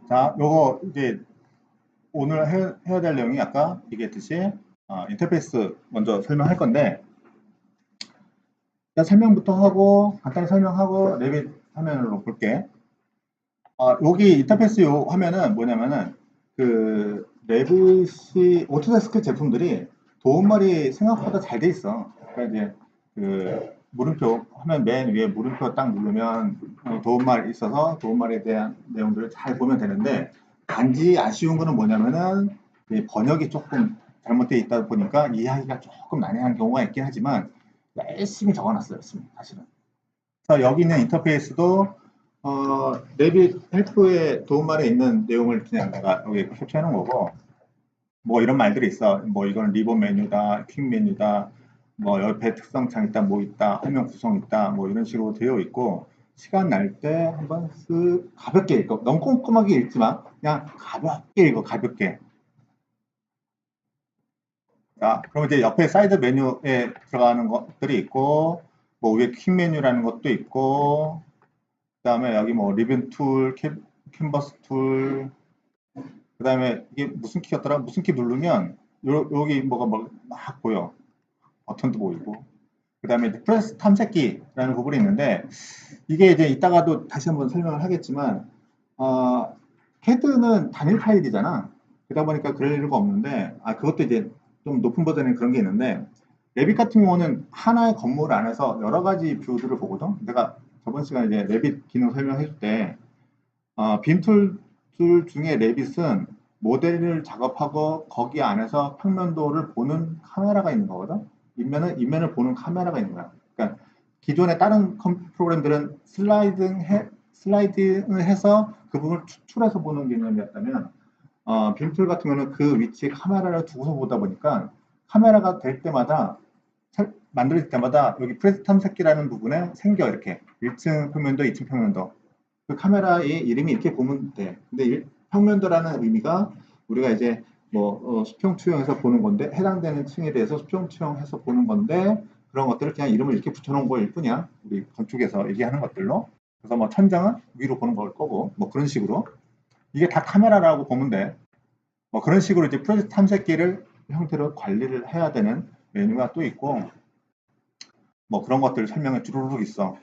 자, 요거 이제 오늘 해야 될 내용이 아까 얘기했듯이 인터페이스 먼저 설명할 건데, 일단 설명부터 하고 간단히 설명하고 레빗 화면으로 볼게. 여기 인터페이스 요 화면은 뭐냐면은 그 레빗이 오토데스크 제품들이 도움말이 생각보다 잘 돼 있어. 그러니까 이제 그 물음표 화면 맨 위에 물음표 딱 누르면 도움말 있어서 도움말에 대한 내용들을 잘 보면 되는데, 단지 아쉬운 거는 뭐냐면은 이 번역이 조금 잘못되어 있다 보니까 이해하기가 조금 난해한 경우가 있긴 하지만 열심히 적어놨어요, 열심히 사실은. 그래서 여기 있는 인터페이스도 레빗 헬프의 도움말에 있는 내용을 그냥 내가 여기 캡처해 놓은 거고, 뭐 이런 말들이 있어. 뭐 이건 리본 메뉴다, 퀵 메뉴다, 뭐 옆에 특성창 있다, 뭐 있다, 화면 구성 있다, 뭐 이런 식으로 되어 있고, 시간 날 때 한번 쓱 가볍게 읽어. 너무 꼼꼼하게 읽지 마. 그냥 가볍게 읽어, 가볍게. 자, 그럼 이제 옆에 사이드 메뉴에 들어가는 것들이 있고, 뭐 위에 퀵 메뉴라는 것도 있고, 그 다음에 여기 뭐 리본 툴, 캔버스 툴, 그 다음에 이게 무슨 키였더라? 무슨 키 누르면 여기 뭐가 막 보여. 버튼도 보이고. 그 다음에 프레스 탐색기라는 부분이 있는데, 이게 이제 이따가도 다시 한번 설명을 하겠지만, 캐드는 단일 파일이잖아. 그러다 보니까 그럴 일가 없는데, 그것도 이제 좀 높은 버전에 그런 게 있는데, 레빗 같은 경우는 하나의 건물 안에서 여러 가지 뷰들을 보거든. 내가 저번 시간에 이제 레빗 기능 설명해 줄 때, 빔툴 중에 레빗은 모델을 작업하고 거기 안에서 평면도를 보는 카메라가 있는 거거든. 인면을 보는 카메라가 있는 거야. 그러니까 기존의 다른 프로그램들은 슬라이딩을 해서 그 부분을 추출해서 보는 개념이었다면, 빔툴 같은 경우는 그 위치에 카메라를 두고서 보다 보니까 카메라가 될 때마다 만들어질 때마다 여기 프레스 탐색기라는 부분에 생겨 이렇게 1층 평면도, 2층 평면도. 그 카메라의 이름이 이렇게 보면 돼. 근데 평면도라는 의미가 우리가 이제 뭐 수평 투영해서 보는 건데, 해당되는 층에 대해서 수평 투영해서 보는 건데, 그런 것들을 그냥 이름을 이렇게 붙여놓은 거일 뿐이야. 우리 건축에서 얘기하는 것들로. 그래서 뭐 천장은 위로 보는 걸 거고, 뭐 그런 식으로 이게 다 카메라라고 보면 돼. 뭐 그런 식으로 이제 프로젝트 탐색기를 형태로 관리를 해야 되는 메뉴가 또 있고, 뭐 그런 것들 설명에 주르륵 있어.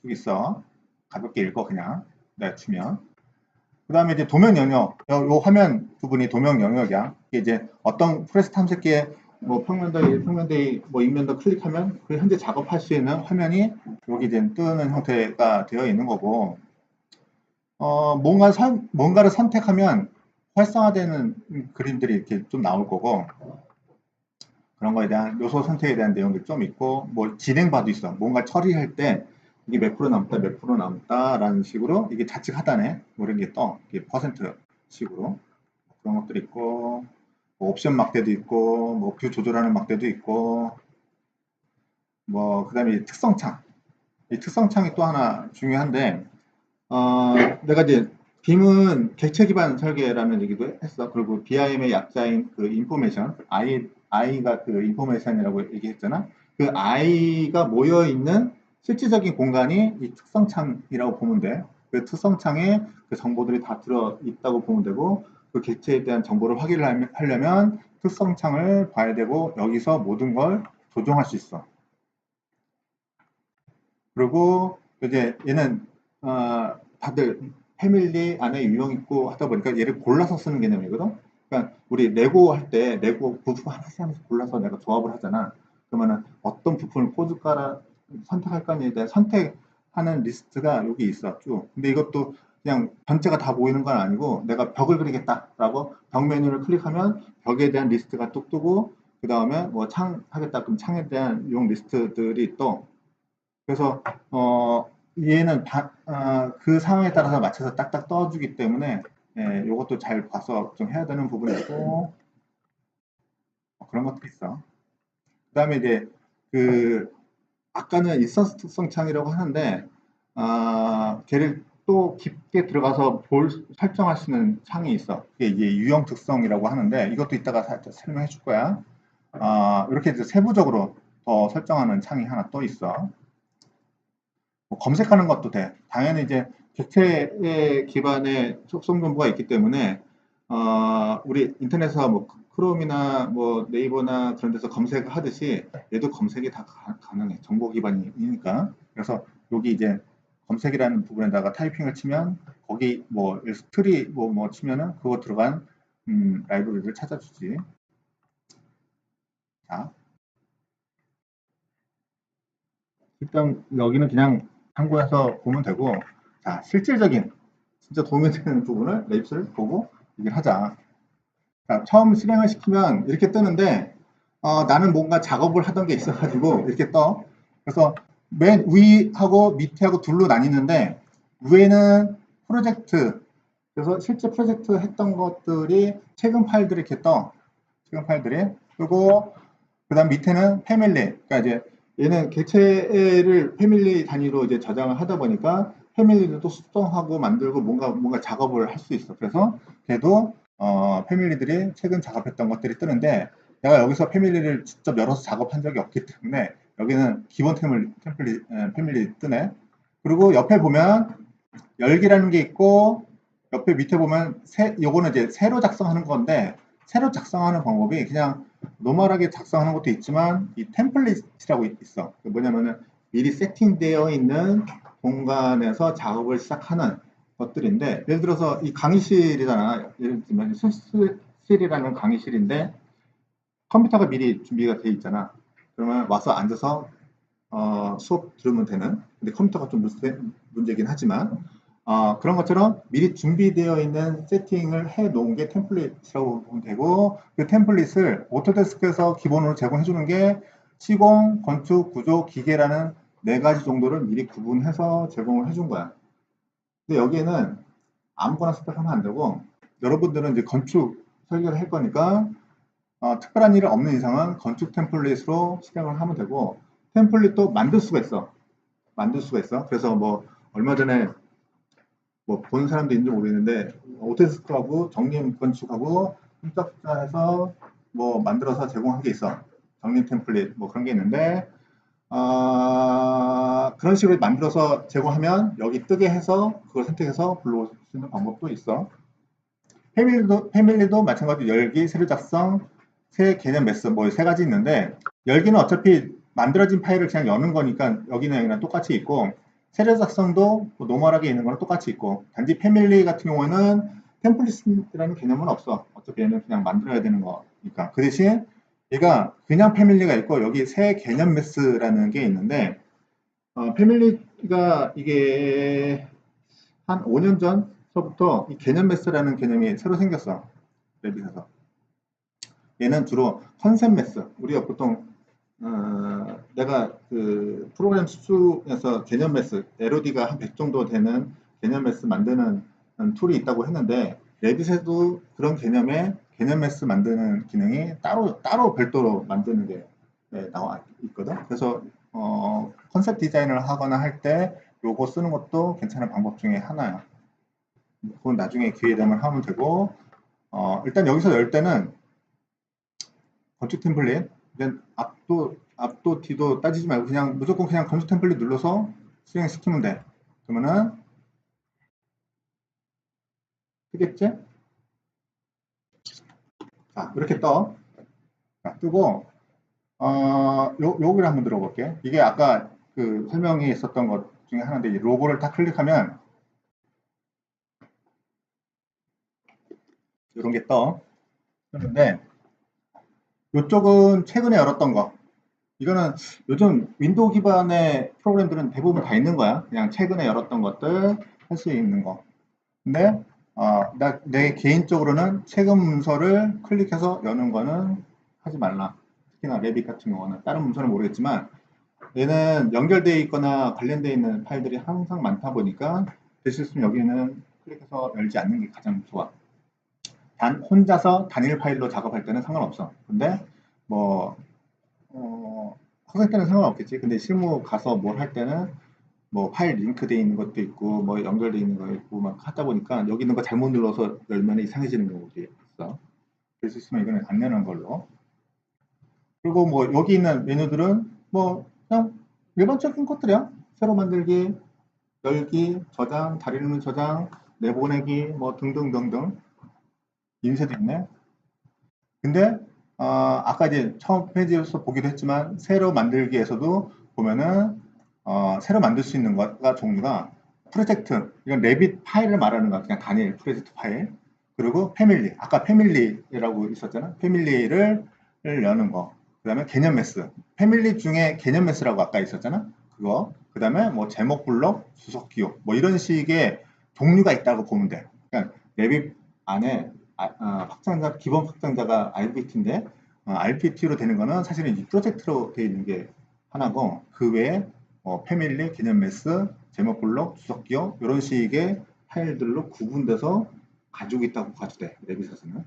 쭉 있어. 가볍게 읽어 그냥. 내가 치면. 그 다음에 이제 도면 영역. 요 화면 부분이 도면 영역이야. 이게 이제 어떤 프레스 탐색기에 뭐 평면도 1, 평면도 2, 뭐 인면도 클릭하면 그 현재 작업할 수 있는 화면이 여기 이제 뜨는 형태가 되어 있는 거고, 뭔가를 선택하면 활성화되는 그림들이 이렇게 좀 나올 거고, 그런 거에 대한 요소 선택에 대한 내용들이 좀 있고, 뭐 진행바도 있어. 뭔가 처리할 때 이게 몇 프로 남다, 몇 프로 남다라는 식으로 이게 좌측 하단에 뭐 이런 게 떠. 이게 퍼센트 식으로 그런 것들이 있고, 뭐 옵션 막대도 있고, 뭐 뷰 조절하는 막대도 있고, 뭐 그다음에 특성창. 이 특성창이 또 하나 중요한데, 내가 이제 빔은 객체 기반 설계라는 얘기도 했어. 그리고 BIM의 약자인 그 인포메이션, I가 그 인포메이션이라고 얘기했잖아. 그 I가 모여 있는 실질적인 공간이 이 특성창이라고 보면 돼. 그 특성창에 그 정보들이 다 들어 있다고 보면 되고, 그 객체에 대한 정보를 확인을 하려면 특성창을 봐야 되고, 여기서 모든 걸 조정할 수 있어. 그리고 이제 얘는 다들 패밀리 안에 유형 있고 하다 보니까 얘를 골라서 쓰는 개념이거든. 그러니까 우리 레고 할 때 레고 부품 하나씩 하나씩 골라서 내가 조합을 하잖아. 그러면은 어떤 부품을 꽂을까라 선택할 거냐에 대한 선택하는 리스트가 여기 있어 쭉. 근데 이것도 그냥 전체가 다 보이는 건 아니고, 내가 벽을 그리겠다라고 벽 메뉴를 클릭하면 벽에 대한 리스트가 뚝 뜨고, 그 다음에 뭐 창 하겠다 그럼 창에 대한 유형 리스트들이 또. 그래서 얘는 그 상황에 따라서 맞춰서 딱딱 떠주기 때문에, 이것도 잘 봐서 좀 해야 되는 부분이고, 그런 것도 있어. 그 다음에 이제 그 아까는 인스턴스 특성 창이라고 하는데, 걔를 또 깊게 들어가서 설정할 수 있는 창이 있어. 그게 이제 유형 특성이라고 하는데, 이것도 이따가 살짝 설명해 줄 거야. 이렇게 이제 세부적으로 더 설정하는 창이 하나 또 있어. 뭐 검색하는 것도 돼. 당연히 이제 객체 기반의 속성 정보가 있기 때문에 우리 인터넷에서 뭐 크롬이나 뭐 네이버나 그런 데서 검색하듯이 얘도 검색이 다 가능해. 정보 기반이니까. 그래서 여기 이제 검색이라는 부분에다가 타이핑을 치면 거기 뭐 트리 뭐 치면은 그거 들어간 라이브러리를 찾아주지. 자, 일단 여기는 그냥 참고해서 보면 되고, 자, 실질적인 진짜 도움이 되는 부분을 랩스를 보고 얘기를 하자. 자, 처음 실행을 시키면 이렇게 뜨는데 나는 뭔가 작업을 하던 게 있어가지고 이렇게 떠. 그래서 맨 위하고 밑에하고 둘로 나뉘는데 위에는 프로젝트, 그래서 실제 프로젝트 했던 것들이 최근 파일들이 이렇게 떠. 최근 파일들이. 그리고 그 다음 밑에는 패밀리. 그러니까 이제 얘는 객체를 패밀리 단위로 이제 저장을 하다 보니까 패밀리도 수정하고 만들고 뭔가 작업을 할 수 있어. 그래서 걔도 패밀리들이 최근 작업했던 것들이 뜨는데 내가 여기서 패밀리를 직접 열어서 작업한 적이 없기 때문에 여기는 기본 패밀리 뜨네. 그리고 옆에 보면 열기라는 게 있고 옆에 밑에 보면 요거는 이제 새로 작성하는 건데 새로 작성하는 방법이 그냥 노멀하게 작성하는 것도 있지만 이 템플릿이라고 있어. 뭐냐면은 미리 세팅되어 있는 공간에서 작업을 시작하는 것들인데 예를 들어서 이 강의실이잖아. 예를 들면 실이라는 강의실인데 컴퓨터가 미리 준비가 돼 있잖아. 그러면 와서 앉아서 수업 들으면 되는. 근데 컴퓨터가 좀 문제긴 하지만 그런 것처럼 미리 준비되어 있는 세팅을 해 놓은 게 템플릿이라고 보면 되고 그 템플릿을 오토데스크에서 기본으로 제공해 주는 게 시공, 건축, 구조, 기계라는 4가지 정도를 미리 구분해서 제공을 해 준 거야. 근데 여기에는 아무거나 선택하면 안 되고 여러분들은 이제 건축 설계를 할 거니까 특별한 일이 없는 이상은 건축 템플릿으로 실행을 하면 되고 템플릿도 만들 수가 있어. 만들 수가 있어. 그래서 뭐 얼마 전에 뭐 본 사람도 있는지 모르겠는데 오토데스크하고 정림 건축하고 흡사해서 뭐 만들어서 제공한 게 있어. 정림 템플릿 뭐 그런 게 있는데 그런 식으로 만들어서 제공하면 여기 뜨게 해서 그걸 선택해서 불러올 수 있는 방법도 있어. 패밀리도 마찬가지로 열기, 세류 작성, 새 개념 매스 뭐 3가지 있는데 열기는 어차피 만들어진 파일을 그냥 여는 거니까 여기는 여기랑 똑같이 있고 세류 작성도 뭐 노멀하게 있는 거랑 똑같이 있고 단지 패밀리 같은 경우에는 템플릿이라는 개념은 없어. 어차피 얘는 그냥 만들어야 되는 거니까. 그 대신 얘가 그냥 패밀리가 있고 여기 새 개념 매스라는 게 있는데 패밀리가 이게 한 5년 전서부터 이 개념 매스라는 개념이 새로 생겼어. 랩빗에서. 얘는 주로 컨셉 매스. 우리가 보통 내가 그 프로그램 수준에서 개념 매스, LOD가 한 100 정도 되는 개념 매스 만드는 툴이 있다고 했는데 레빗에도 그런 개념의 개념 매스 만드는 기능이 따로 별도로 만드는 게 나와 있거든. 그래서 컨셉 디자인을 하거나 할 때 요거 쓰는 것도 괜찮은 방법 중에 하나야. 그건 나중에 기회 되면 하면 되고 일단 여기서 열 때는 건축 템플릿 앞도 뒤도 따지지 말고 그냥 무조건 그냥 건축 템플릿 눌러서 실행시키면 돼. 그러면은 뜨겠지? 자 이렇게 뜨고 여기를 한번 들어볼게. 이게 아까 그 설명이 있었던 것 중에 하나인데 이 로고를 딱 클릭하면 이런 게 뜨는데 이쪽은 최근에 열었던 거. 이거는 요즘 윈도우 기반의 프로그램들은 대부분 다 있는 거야. 그냥 최근에 열었던 것들 할 수 있는 거. 근데 내 개인적으로는 최근 문서를 클릭해서 여는 거는 하지 말라. 특히나 레빗 같은 경우는 다른 문서는 모르겠지만 얘는 연결되어 있거나 관련되어 있는 파일들이 항상 많다 보니까 될 수 있으면 여기는 클릭해서 열지 않는 게 가장 좋아. 단 혼자서 단일 파일로 작업할 때는 상관없어. 근데 뭐 학생 때는 상관없겠지. 근데 실무 가서 뭘 할 때는 뭐 파일 링크되어 있는 것도 있고 뭐 연결되어 있는 거 있고 막 하다 보니까 여기 있는 거 잘못 눌러서 열면 이상해지는 경우도 있어. 그럴 수 있으면 이거는 안 여는 걸로. 그리고 뭐 여기 있는 메뉴들은 뭐 그냥 일반적인 것들이야. 새로 만들기, 열기, 저장, 다리 놓는 저장, 내보내기, 뭐 등등등등. 인쇄도 있네. 근데 아까 이제 처음 페이지에서 보기도 했지만 새로 만들기에서도 보면은 새로 만들 수 있는 거가 종류가 프로젝트, 이건 레빗 파일을 말하는 거야. 그냥 단일 프로젝트 파일. 그리고 패밀리, 아까 패밀리라고 있었잖아. 패밀리를 여는 거. 그 다음에 개념 매스. 패밀리 중에 개념 매스라고 아까 있었잖아. 그거. 그 다음에 뭐 제목 블록, 수석 기호. 뭐 이런 식의 종류가 있다고 보면 돼. 그러니까 레빗 안에 확장자, 기본 확장자가 RPT인데, RPT로 되는 거는 사실은 이 프로젝트로 되어 있는 게 하나고, 그 외에 패밀리, 개념 매스, 제목 블록, 주석 기호 이런 식의 파일들로 구분돼서 가지고 있다고 봐도 돼. 레빗에서는.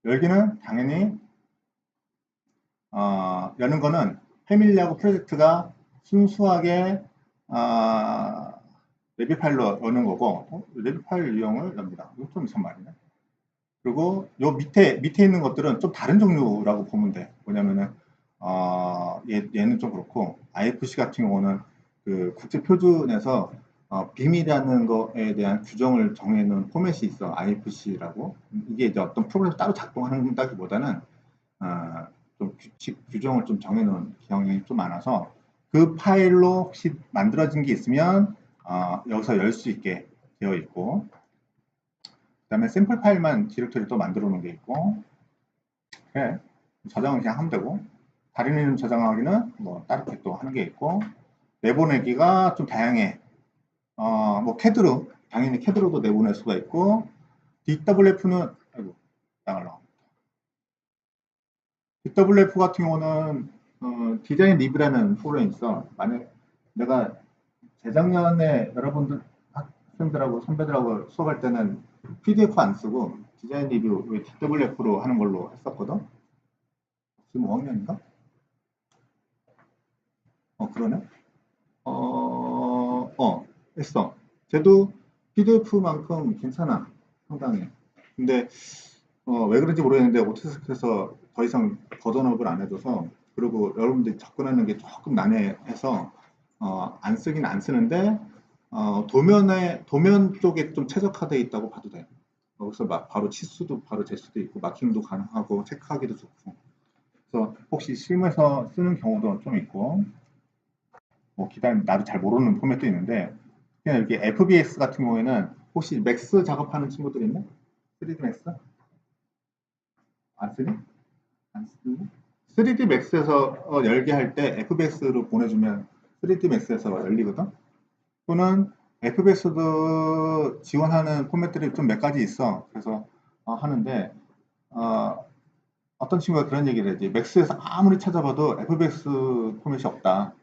열기는 당연히 여는 거는 패밀리하고 프로젝트가 순수하게 레빗 파일로 여는 거고, 레빗 파일 유형을 엽니다. 이거 좀 이상 말이네. 그리고 요 밑에 있는 것들은 좀 다른 종류라고 보면 돼. 뭐냐면은 얘는 좀 그렇고, IFC 같은 경우는 그 국제 표준에서 빔이라는 거에 대한 규정을 정해놓은 포맷이 있어. IFC라고. 이게 이제 어떤 프로그램을 따로 작동한다기보다는 좀 규칙, 규정을 좀 정해놓은 경향이 좀 많아서 그 파일로 혹시 만들어진 게 있으면 여기서 열 수 있게 되어 있고, 그 다음에 샘플 파일만 디렉토리 또 만들어 놓은 게 있고, 그래. 저장은 그냥 하면 되고, 다른 이름 저장하기는 뭐 다르게 또 하는 게 있고, 내보내기가 좀 다양해. 뭐 캐드로, 당연히 캐드로도 내보낼 수가 있고, DWF는, 아이고, 나갈라. DWF 같은 경우는 디자인 리브라는 프로그램이 있어. 만약 내가 재작년에 여러분들 학생들하고 선배들하고 수업할 때는 PDF 안 쓰고 디자인 리뷰 DWF로 하는 걸로 했었거든. 지금 5학년인가? 그러네. 했어. 쟤도 PDF만큼 괜찮아. 상당히. 근데 왜 그런지 모르겠는데 오토스크에서 더 이상 버전업을 안 해줘서, 그리고 여러분들이 접근하는 게 조금 난해해서 안 쓰긴 안 쓰는데 도면 쪽에 좀 최적화되어 있다고 봐도 돼. 여기서 막 바로 치수도 바로 잴 수도 있고 마킹도 가능하고 체크하기도 좋고. 그래서 혹시 실무에서 쓰는 경우도 좀 있고, 뭐 기다림 나도 잘 모르는 포맷도 있는데, 그냥 이렇게 FBX 같은 경우에는 혹시 맥스 작업하는 친구들 있나? 3D 맥스? 안 쓰니? 안 쓰니? 3D 맥스에서 열게 할 때 FBX로 보내주면 3D 맥스에서 열리거든? 또는 FBX도 지원하는 포맷들이 좀 몇 가지 있어. 그래서 하는데 어떤 친구가 그런 얘기를 하지. 맥스에서 아무리 찾아봐도 FBX 포맷이 없다.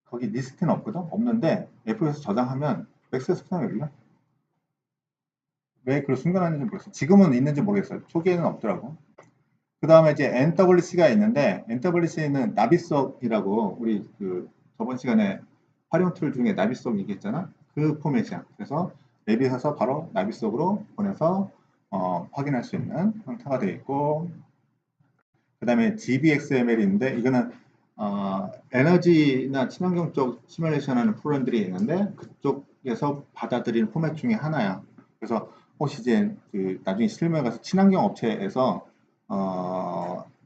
거기 리스트는 없거든? 없는데 FBX 저장하면 맥스에서 그냥 열려. 왜 그걸 숨겨놨는지 모르겠어. 지금은 있는지 모르겠어요. 초기에는 없더라고. 그 다음에 이제 NWC가 있는데, NWC는 나비석이라고 우리 그 저번 시간에 활용 툴 중에 나비석 얘기했잖아. 그 포맷이야. 그래서 레빗에서 바로 나비석으로 보내서 확인할 수 있는 형태가 되어 있고, 그 다음에 GBXML이 있는데, 이거는 에너지나 친환경 쪽 시뮬레이션 하는 프로그램들이 있는데, 그쪽에서 받아들이는 포맷 중에 하나야. 그래서 혹시 이제 그 나중에 실무에 가서 친환경 업체에서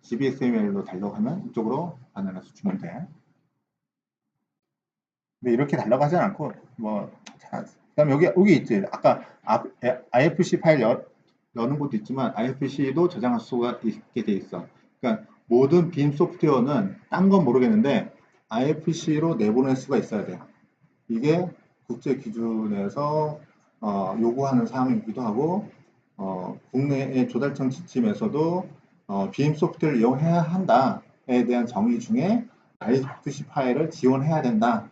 GBXML로 달라고 하면 이쪽으로 반환해서 주면 돼. 근데 이렇게 달라고 하진 않고, 뭐, 그다음 여기 있지. 아까 IFC 파일 여는 것도 있지만, IFC도 저장할 수가 있게 돼 있어. 그러니까 모든 빔 소프트웨어는 딴 건 모르겠는데, IFC로 내보낼 수가 있어야 돼. 이게 국제 기준에서 요구하는 사항이기도 하고, 국내의 조달청 지침에서도 빔 소프트를 이용해야 한다에 대한 정의 중에 IFC 파일을 지원해야 된다.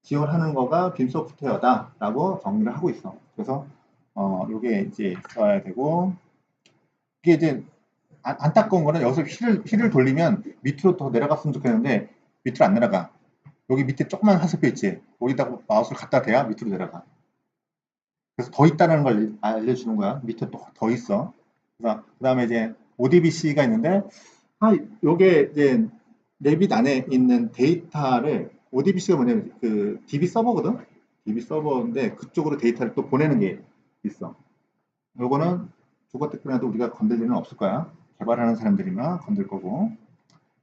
지원하는 거가 빔 소프트웨어다라고 정의를 하고 있어. 그래서 요게 이제 있어야 되고, 이게 이제 안타까운 거는 여기서 휠을 돌리면 밑으로 더 내려갔으면 좋겠는데 밑으로 안 내려가. 여기 밑에 조그만 화살표 있지? 거기다가 마우스를 갖다 대야 밑으로 내려가. 그래서 더 있다는 걸 알려주는 거야. 밑에 또 더 있어. 그래서 그 다음에 이제 ODBC가 있는데, 요게 이제 레빗 안에 있는 데이터를 ODBC가 뭐냐면 그 DB 서버거든. DB 서버인데 그쪽으로 데이터를 또 보내는 게 있어. 요거는 죽었겠구나도 우리가 건들 일은 없을 거야. 개발하는 사람들이만 건들 거고.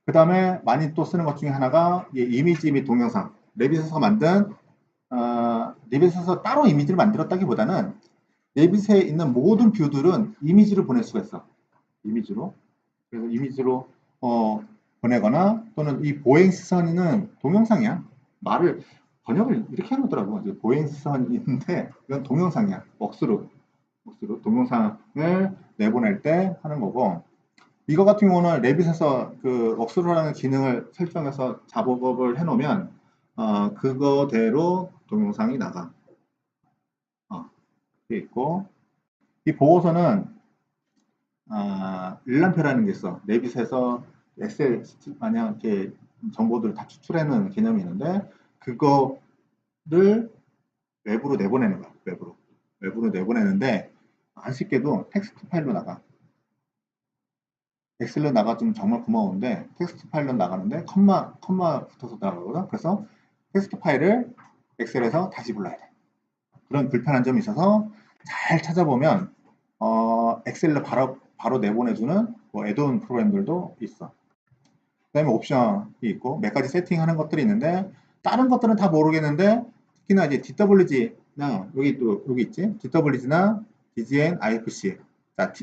그 다음에 많이 또 쓰는 것 중에 하나가 이미지 및 동영상. 레빗에서 만든 레빗에서 따로 이미지를 만들었다기보다는 레빗에 있는 모든 뷰들은 이미지를 보낼 수가 있어. 이미지로. 그래서 이미지로 보내거나 또는 이 보행 시선은 동영상이야. 말을 번역을 이렇게 해놓더라고. 보행 시선이 있는데 이건 동영상이야. 억수로 동영상을 내보낼 때 하는 거고. 이거 같은 경우는 레빗에서 그 억수로라는 기능을 설정해서 작업을 해놓으면 그거대로 동영상이 나가. 이렇게 있고 이 보고서는 일람표라는 게 있어. 레빗에서 엑셀 마냥 이렇게 정보들을 다 추출해놓은 개념이 있는데 그거를 웹으로 내보내는 거야. 웹으로 내보내는데 아쉽게도 텍스트 파일로 나가. 엑셀로 나가주면 정말 고마운데 텍스트 파일로 나가는데 컴마 붙어서 나가거든. 그래서 텍스트 파일을 엑셀에서 다시 불러야 돼. 그런 불편한 점이 있어서 잘 찾아보면 엑셀로 바로 내보내주는 뭐 애드온 프로그램들도 있어. 그 다음에 옵션이 있고 몇 가지 세팅하는 것들이 있는데 다른 것들은 다 모르겠는데 특히나 이제 DWG나 여기 있지. DWG나 DGN, IFC. 자,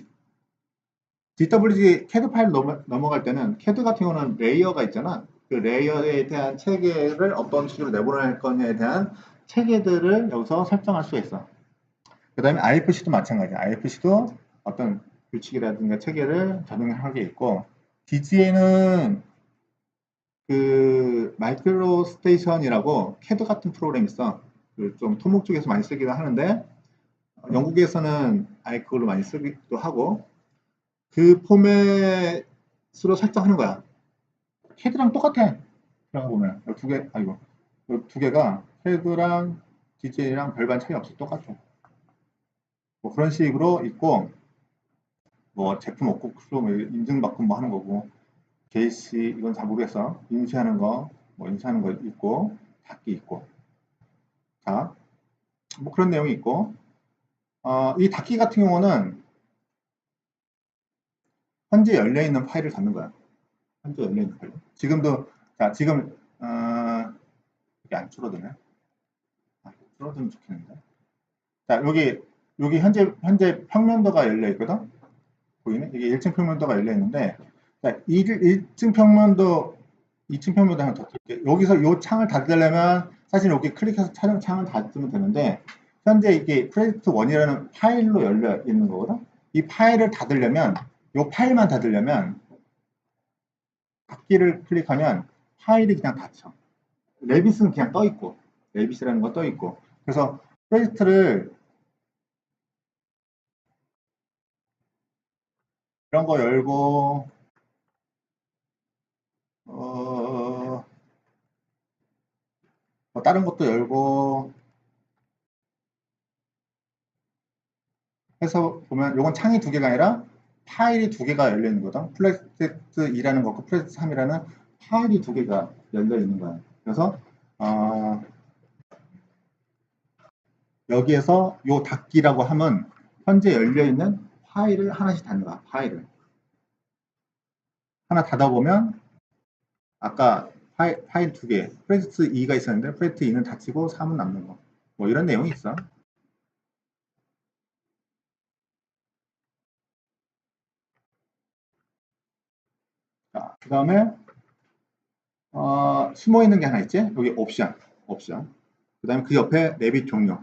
DWG 캐드 파일 넘어갈 때는 캐드 같은 경우는 레이어가 있잖아. 그 레이어에 대한 체계를 어떤 식으로 내보낼 거냐에 대한 체계들을 여기서 설정할 수가 있어. 그 다음에 IFC도 마찬가지야. IFC도 어떤 규칙이라든가 체계를 적용하게 있고, DGN은 그 마이크로 스테이션이라고 캐드 같은 프로그램이 있어. 좀 토목 쪽에서 많이 쓰기도 하는데 영국에서는 아예 그걸로 많이 쓰기도 하고 그 포맷으로 설정하는 거야. 캐드랑 똑같아. 들어가 보면 두 개가 캐드랑 DJ랑 별반 차이 없어. 똑같아. 뭐 그런 식으로 있고 뭐 제품 없고 뭐 인증받고 뭐 하는 거고 게이시 이건 잘 모르겠어. 인쇄하는 거 뭐 인쇄하는 거 있고 닫기 있고 자 뭐 그런 내용이 있고 이 닫기 같은 경우는 현재 열려 있는 파일을 닫는 거야. 현재 열려 있는 파일. 지금도 자 지금 이게 안 줄어드네. 줄어들면 좋겠는데. 자 여기 현재 평면도가 열려 있거든. 보이네? 이게 1층 평면도가 열려 있는데 자, 1층 평면도 2층 평면도 하나 더 뜰게. 여기서 이 창을 닫으려면 사실 여기 클릭해서 촬영 창을 닫으면 되는데 현재 이게 프로젝트 1이라는 파일로 열려 있는 거거든. 이 파일을 닫으려면 이 파일만 닫으려면 닫기를 클릭하면 파일이 그냥 닫혀. 레빗은 그냥 떠 있고 레빗이라는 거 떠 있고 그래서 프로젝트를 이런 거 열고 뭐 다른 것도 열고 해서 보면 이건 창이 두 개가 아니라 파일이 두 개가 열려 있는 거다. 프로젝트 2라는 거고 프로젝트 3이라는 파일이 두 개가 열려 있는 거야. 그래서 여기에서 요 닫기라고 하면 현재 열려 있는 파일을 하나씩 닫는 거야. 파일을 하나 닫아보면 아까 파일 두 개, 프로젝트 2가 있었는데 프로젝트 2는 닫히고 3은 남는 거. 뭐 이런 내용이 있어. 자, 그 다음에 숨어 있는 게 하나 있지? 여기 옵션. 그 다음에 그 옆에 레빗 종료.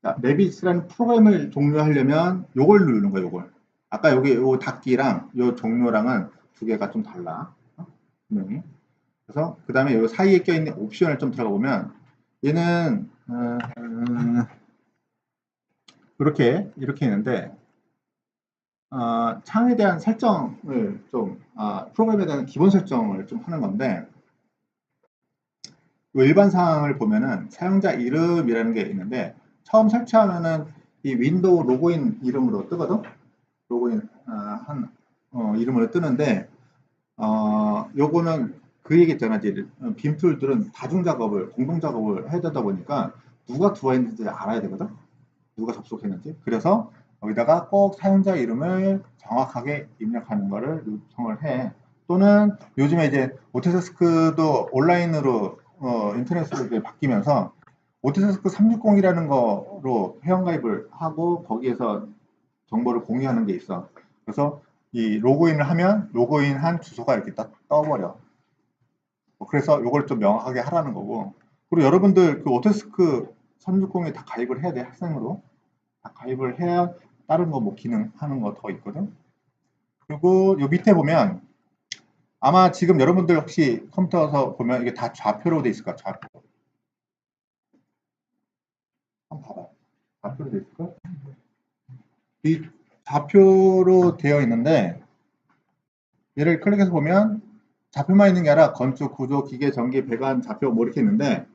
자, 레빗이라는 프로그램을 종료하려면 요걸 누르는 거야, 요걸. 아까 여기 요 닫기랑 요 종료랑은 두 개가 좀 달라. 분명히. 그래서 그 다음에 요 사이에 껴있는 옵션을 좀 들어가 보면 얘는 이렇게 있는데 창에 대한 설정을 좀 프로그램에 대한 기본 설정을 좀 하는 건데 일반 사항을 보면은 사용자 이름이라는 게 있는데 처음 설치하면은 이 윈도우 로그인 이름으로 뜨거든. 로그인 이름으로 뜨는데 요거는 그 얘기 있잖아. 이제 빔 툴들은 다중 작업을, 공동 작업을 해야 되다 보니까 누가 들어있는지 알아야 되거든. 누가 접속했는지. 그래서 여기다가 꼭 사용자 이름을 정확하게 입력하는 거를 요청을 해. 또는 요즘에 이제 오토데스크도 온라인으로 인터넷으로 이제 바뀌면서 오토데스크 360이라는 거로 회원가입을 하고 거기에서 정보를 공유하는 게 있어. 그래서 이 로그인을 하면 로그인한 주소가 이렇게 딱 떠버려. 그래서 이걸 좀 명확하게 하라는 거고. 그리고 여러분들 그 오토데스크 360에 다 가입을 해야 돼. 학생으로. 다 가입을 해야 다른 거 뭐 기능 하는 거 더 있거든. 그리고 요 밑에 보면 아마 지금 여러분들 혹시 컴퓨터에서 보면 이게 다 좌표로 돼 있을 거야. 좌표. 한번 봐봐. 좌표로 돼 있을까? 이 좌표로 되어 있는데 얘를 클릭해서 보면 좌표만 있는 게 아니라 건축, 구조, 기계, 전기, 배관, 좌표 뭐 이렇게 있는데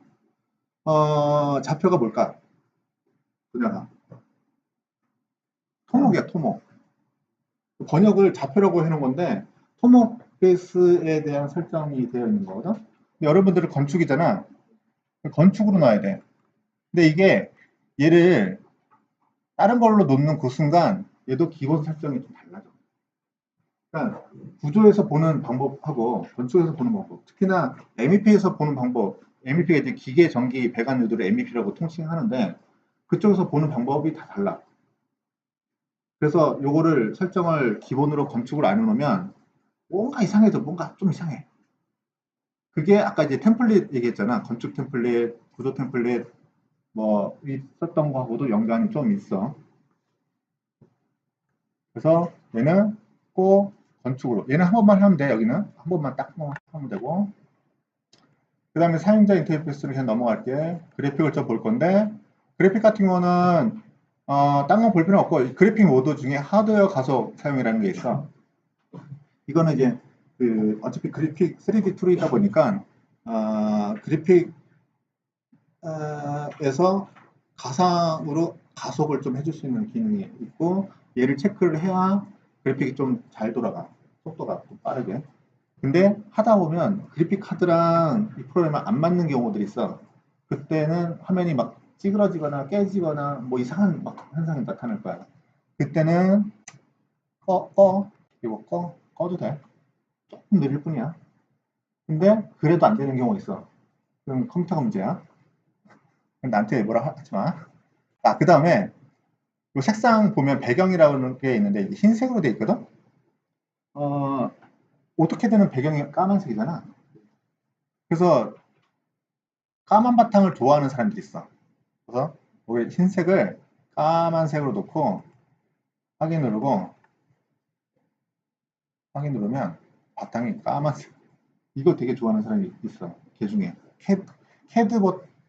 좌표가 뭘까? 분야가 토목이야, 토목. 번역을 좌표라고 해놓은 건데 토목 베이스에 대한 설정이 되어 있는 거거든. 근데 여러분들은 건축이잖아. 건축으로 놔야 돼. 근데 이게 얘를 다른 걸로 놓는 그 순간 얘도 기본 설정이 좀 달라져. 그러니까 구조에서 보는 방법하고 건축에서 보는 방법, 특히나 MEP에서 보는 방법, MEP가 이제 기계, 전기, 배관 요소를 MEP라고 통칭하는데 그쪽에서 보는 방법이 다 달라. 그래서 요거를 설정을 기본으로 건축을 안 해놓으면 뭔가 이상해져. 뭔가 좀 이상해. 그게 아까 이제 템플릿 얘기했잖아. 건축 템플릿, 구조 템플릿 뭐 있었던 거하고도 연관이 좀 있어. 그래서 얘는 꼭 건축으로. 얘는 한 번만 하면 돼. 여기는 한 번만 딱 하면 되고. 그 다음에 사용자 인터페이스로 그냥 넘어갈게. 그래픽을 좀 볼 건데 그래픽 같은 거는 딴 건 볼 필요 없고 그래픽 모드 중에 하드웨어 가속 사용이라는 게 있어. 이거는 이제 어차피 그래픽 3D 툴이다 보니까 그래픽에서 가상으로 가속을 좀 해줄 수 있는 기능이 있고 얘를 체크를 해야 그래픽이 좀 잘 돌아가. 속도가 좀 빠르게. 근데 하다 보면 그래픽 카드랑 이 프로그램을 안 맞는 경우들이 있어. 그때는 화면이 막 찌그러지거나 깨지거나 뭐 이상한 막 현상이 나타날 거야. 그때는 이거 꺼도 돼. 조금 느릴 뿐이야. 근데 그래도 안 되는 경우가 있어. 그럼 컴퓨터가 문제야. 나한테 뭐라 하지 마. 그 다음에 이 색상 보면 배경이라는 게 있는데 흰색으로 돼 있거든. 오토캐드는 배경이 까만색이잖아. 그래서 까만 바탕을 좋아하는 사람들이 있어. 그래서 우리 흰색을 까만색으로 놓고 확인 누르고 확인 누르면 바탕이 까만색. 이거 되게 좋아하는 사람이 있어. 걔 중에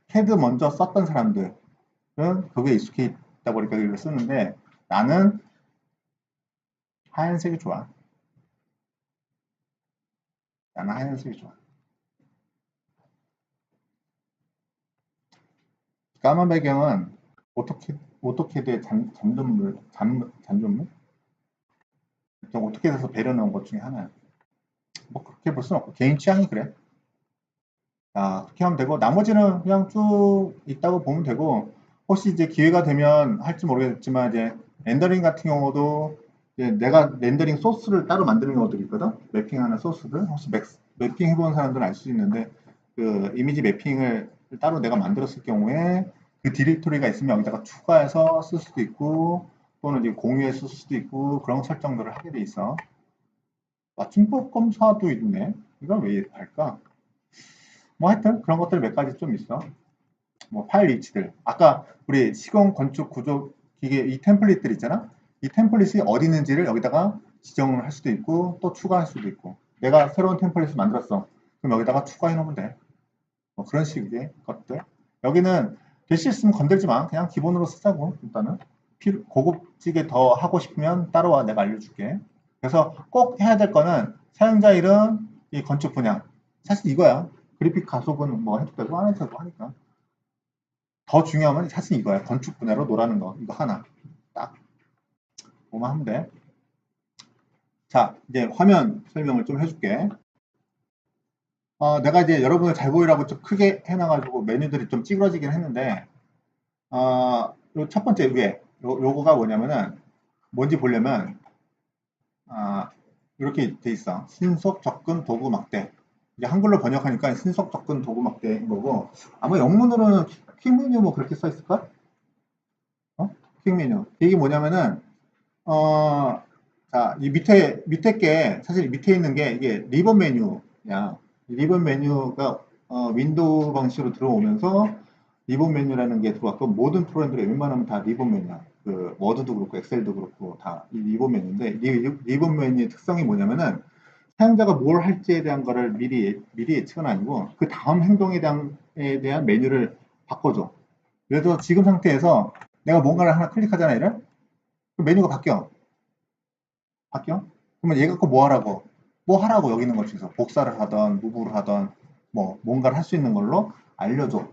캐드 먼저 썼던 사람들은 그게 익숙해 있다 보니까 이걸 쓰는데 나는 하얀색이 좋아. 나는 하얀색이 좋아. 까만 배경은 오토캐드의 잠금물? 좀 오토캐드에서 배려놓은 것 중에 하나야. 뭐 그렇게 볼 수는 없고 개인 취향이 그래. 그렇게 하면 되고 나머지는 그냥 쭉 있다고 보면 되고 혹시 이제 기회가 되면 할지 모르겠지만 이제 렌더링 같은 경우도 이제 내가 렌더링 소스를 따로 만드는 경우들이 있거든. 매핑하는 소스들 혹시 매핑 해본 사람들은 알 수 있는데 그 이미지 매핑을 따로 내가 만들었을 경우에 그 디렉토리가 있으면 여기다가 추가해서 쓸 수도 있고 또는 이제 공유해 쓸 수도 있고 그런 설정들을 하게 돼 있어. 맞춤법 검사도 있네. 이건 왜 할까? 뭐 하여튼 그런 것들 몇 가지 좀 있어. 뭐 파일 위치들. 아까 우리 시공 건축 구조 기계 이 템플릿들 있잖아. 이 템플릿이 어디 있는지를 여기다가 지정을 할 수도 있고 또 추가할 수도 있고. 내가 새로운 템플릿을 만들었어. 그럼 여기다가 추가해 놓으면 돼. 뭐 그런 식의 것들. 여기는 될 수 있으면 건들지 마. 그냥 기본으로 쓰자고 일단은. 고급지게 더 하고 싶으면 따라와. 내가 알려줄게. 그래서 꼭 해야 될 거는 사용자 이름, 이 건축 분야. 사실 이거야. 그래픽 가속은 뭐 해도 되고 안 해도 되고 하니까. 더 중요한 건 사실 이거야. 건축 분야로 노라는 거. 이거 하나. 딱. 뭐만 하면 돼. 자, 이제 화면 설명을 좀 해줄게. 내가 이제 여러분을 잘 보이라고 좀 크게 해놔가지고 메뉴들이 좀 찌그러지긴 했는데, 요 첫 번째 위에, 요거가 뭐냐면은, 뭔지 보려면, 이렇게 돼 있어. 신속 접근 도구 막대. 이게 한글로 번역하니까 신속 접근 도구 막대인 거고, 아마 영문으로는 퀵 메뉴 뭐 그렇게 써 있을까? 퀵 메뉴. 이게 뭐냐면은, 어, 자, 이 밑에 게, 사실 밑에 있는 게 이게 리본 메뉴야. 리본 메뉴가 윈도우 방식으로 들어오면서 리본 메뉴라는 게 들어왔고, 모든 프로그램들이 웬만하면 다 리본 메뉴야. 그, 워드도 그렇고, 엑셀도 그렇고, 다 이 리본 메뉴인데, 리본 메뉴의 특성이 뭐냐면은, 사용자가 뭘 할지에 대한 거를 미리 예측은 아니고, 그 다음 행동에 대한 메뉴를 바꿔줘. 그래서 지금 상태에서 내가 뭔가를 하나 클릭하잖아, 이를? 그 메뉴가 바뀌어? 그러면 얘 갖고 뭐 하라고? 뭐 하라고 여기 있는 것 중에서 복사를 하던 무브를 하던 뭐 뭔가를 할 수 있는 걸로 알려줘.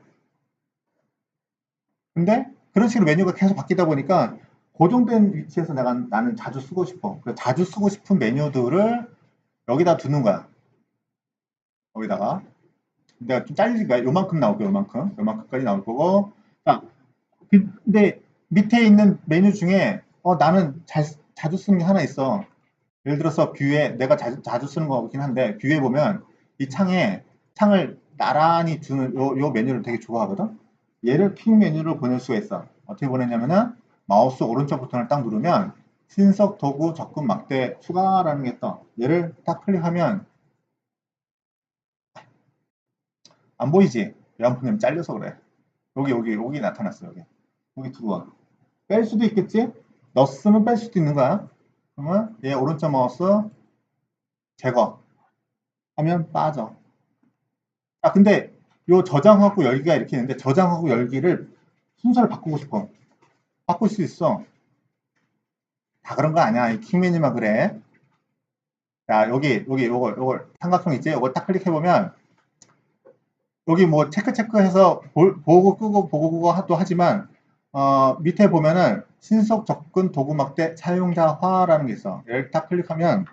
근데 그런 식으로 메뉴가 계속 바뀌다 보니까 고정된 위치에서 나는 자주 쓰고 싶어. 그래서 자주 쓰고 싶은 메뉴들을 여기다 두는 거야. 여기다가 내가 좀 잘리지 거야. 요만큼 나올 거야. 요만큼까지 나올 거고. 자, 근데 밑에 있는 메뉴 중에 나는 자주 쓰는 게 하나 있어. 예를 들어서 뷰에 내가 자주 쓰는 거긴 한데 뷰에 보면 이 창을 나란히 두는 요 메뉴를 되게 좋아하거든. 얘를 퀵 메뉴로 보낼 수가 있어. 어떻게 보내냐면은 마우스 오른쪽 버튼을 딱 누르면 신석 도구 접근 막대 추가라는 게 떠. 얘를 딱 클릭하면 안 보이지? 양푼님 잘려서 그래. 여기 나타났어. 여기 들어와. 뺄 수도 있겠지? 넣었으면 뺄 수도 있는 거야. 그러면 얘 오른쪽 마우스 제거 하면 빠져. 근데 요 저장하고 열기가 이렇게 있는데 저장하고 열기를 순서를 바꾸고 싶어. 바꿀 수 있어. 다 그런 거 아니야. 이 킹메뉴만 그래. 자, 요걸 삼각형 있지? 요걸 딱 클릭해보면 여기 뭐 체크해서 보고 끄고 보고 끄고 도 하지만 밑에 보면은 신속 접근 도구 막대 사용자화라는 게 있어. 얘를 딱 클릭하면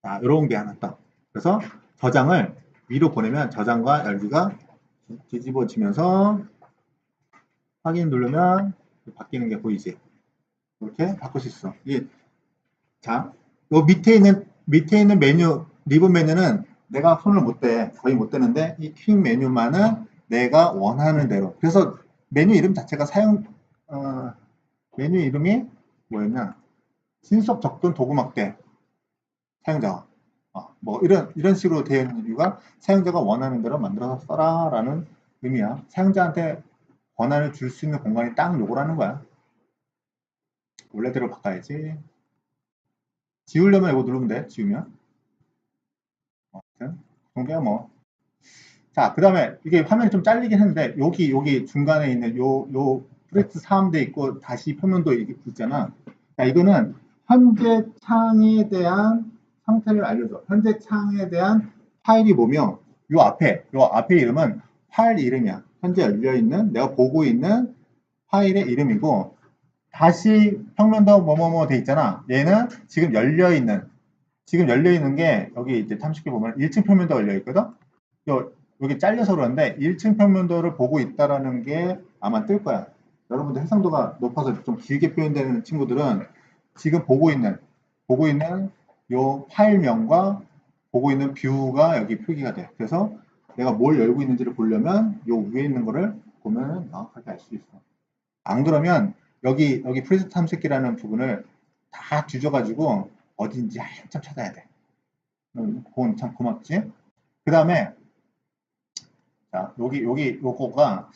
자, 요런 게 하나 떠. 그래서 저장을 위로 보내면 저장과 열기가 뒤집어지면서 확인 누르면 바뀌는 게 보이지. 이렇게 바꿀 수 있어. 자, 요 밑에 있는 메뉴, 리본 메뉴는 내가 손을 못 대, 거의 못 대는데, 이 퀵 메뉴만은 내가 원하는 대로. 그래서 메뉴 이름 자체가 메뉴 이름이 뭐였냐? 신속 접근 도구 막대, 사용자. 뭐, 이런 식으로 되어 있는 이유가 사용자가 원하는 대로 만들어서 써라 라는 의미야. 사용자한테 권한을 줄 수 있는 공간이 딱 요거라는 거야. 원래대로 바꿔야지. 지우려면 이거 누르면 돼. 지우면. 아무튼 그게 뭐. 자, 그 다음에 이게 화면이 좀 잘리긴 했는데 여기 중간에 있는 요 프레스 3대 있고 다시 표면도 있잖아. 자, 이거는 현재 창에 대한 상태를 알려줘. 현재 창에 대한 파일이 뭐며 요 앞에 이름은 파일 이름이야. 현재 열려있는 내가 보고 있는 파일의 이름이고 다시 평면도 뭐뭐뭐 돼 있잖아. 얘는 지금 열려 있는 게 여기 이제 탐식해 보면 1층 평면도 열려 있거든. 여기 잘려서 그런데 1층 평면도를 보고 있다라는 게 아마 뜰 거야. 여러분들 해상도가 높아서 좀 길게 표현되는 친구들은 지금 보고 있는 요 파일명과 보고 있는 뷰가 여기 표기가 돼. 그래서 내가 뭘 열고 있는지를 보려면 요 위에 있는 거를 보면 정확하게 알 수 있어. 안 그러면 여기 프리셋 탐색기라는 부분을 다 뒤져가지고 어딘지 한참 찾아야 돼. 그건 참 고맙지. 그 다음에 자 요거가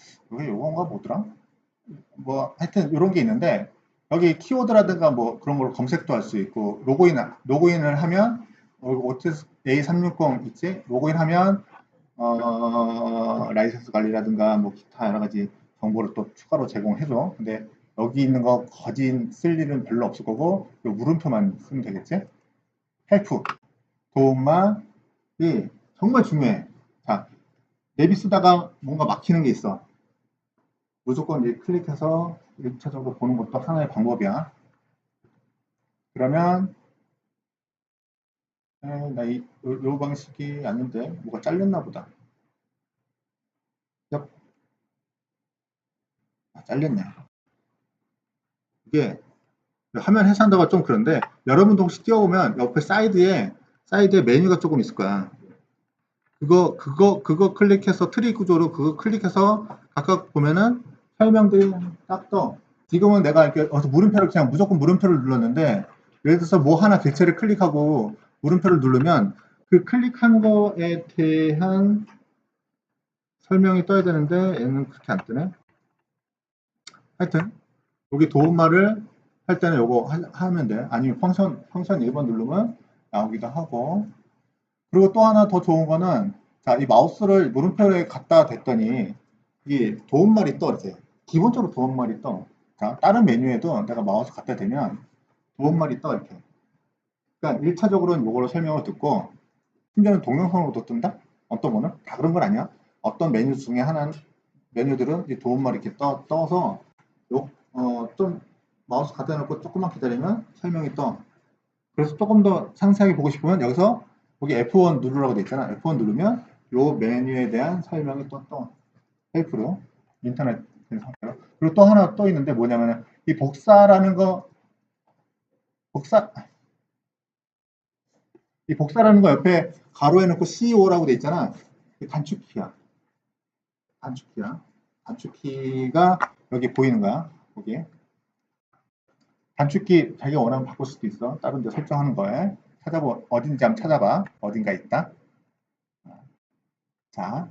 뭐더라? 뭐 하여튼 이런 게 있는데 여기 키워드라든가 뭐 그런 걸 검색도 할 수 있고 로그인을 하면 오티스 A360 있지? 로그인하면 라이센스 관리라든가 뭐 기타 여러 가지 정보를 또 추가로 제공해줘. 근데 여기 있는 거 거진 쓸 일은 별로 없을 거고 요 물음표만 쓰면 되겠지? 헬프 도움만이 정말 중요해. 자, 내비 쓰다가 뭔가 막히는 게 있어. 무조건 이제 클릭해서 1차적으로 보는 것도 하나의 방법이야. 그러면 요 방식이 아닌데 뭐가 잘렸나 보다. 얍. 잘렸네. 이게 화면 해산도가 좀 그런데 여러분도 혹시 띄워보면 옆에 사이드에 메뉴가 조금 있을 거야. 그거 클릭해서 트리 구조로 그거 클릭해서 각각 보면은 설명들이 딱 떠. 지금은 내가 이렇게 물음표를 그냥 무조건 물음표를 눌렀는데 예를 들어서 뭐 하나 객체를 클릭하고 물음표를 누르면 그 클릭한 거에 대한 설명이 떠야 되는데 얘는 그렇게 안 뜨네. 하여튼 여기 도움말을 할 때는 요거 하면 돼. 아니면 펑션 1번 누르면 나오기도 하고. 그리고 또 하나 더 좋은 거는 자, 이 마우스를 물음표에 갖다 댔더니 이 도움말이 떠 이렇게. 기본적으로 도움말이 떠. 자, 다른 메뉴에도 내가 마우스 갖다 대면 도움말이 떠 이렇게. 그러니까 1차적으로는 요거를 설명을 듣고 심지어는 동영상으로도 뜬다? 어떤 거는? 다 그런 건 아니야. 어떤 메뉴 중에 하나는 메뉴들은 이 도움말이 이렇게 떠서 좀 마우스 갖다 놓고 조금만 기다리면 설명이 떠. 그래서 조금 더 상세하게 보고 싶으면 여기서 여기 F1 누르라고 돼 있잖아. F1 누르면 요 메뉴에 대한 설명이 또 셀프로 인터넷 상태로. 그리고 또 하나 또 있는데 뭐냐면 이 복사라는 거 복사 이 복사라는 거 옆에 가로해 놓고 CO라고 돼 있잖아. 단축키야. 단축키야. 단축키가 여기 보이는 거야. 여기. 단축키 자기가 원하면 바꿀 수도 있어. 다른 데 설정하는 거에. 어딘지 한번 찾아봐. 어딘가 있다. 자,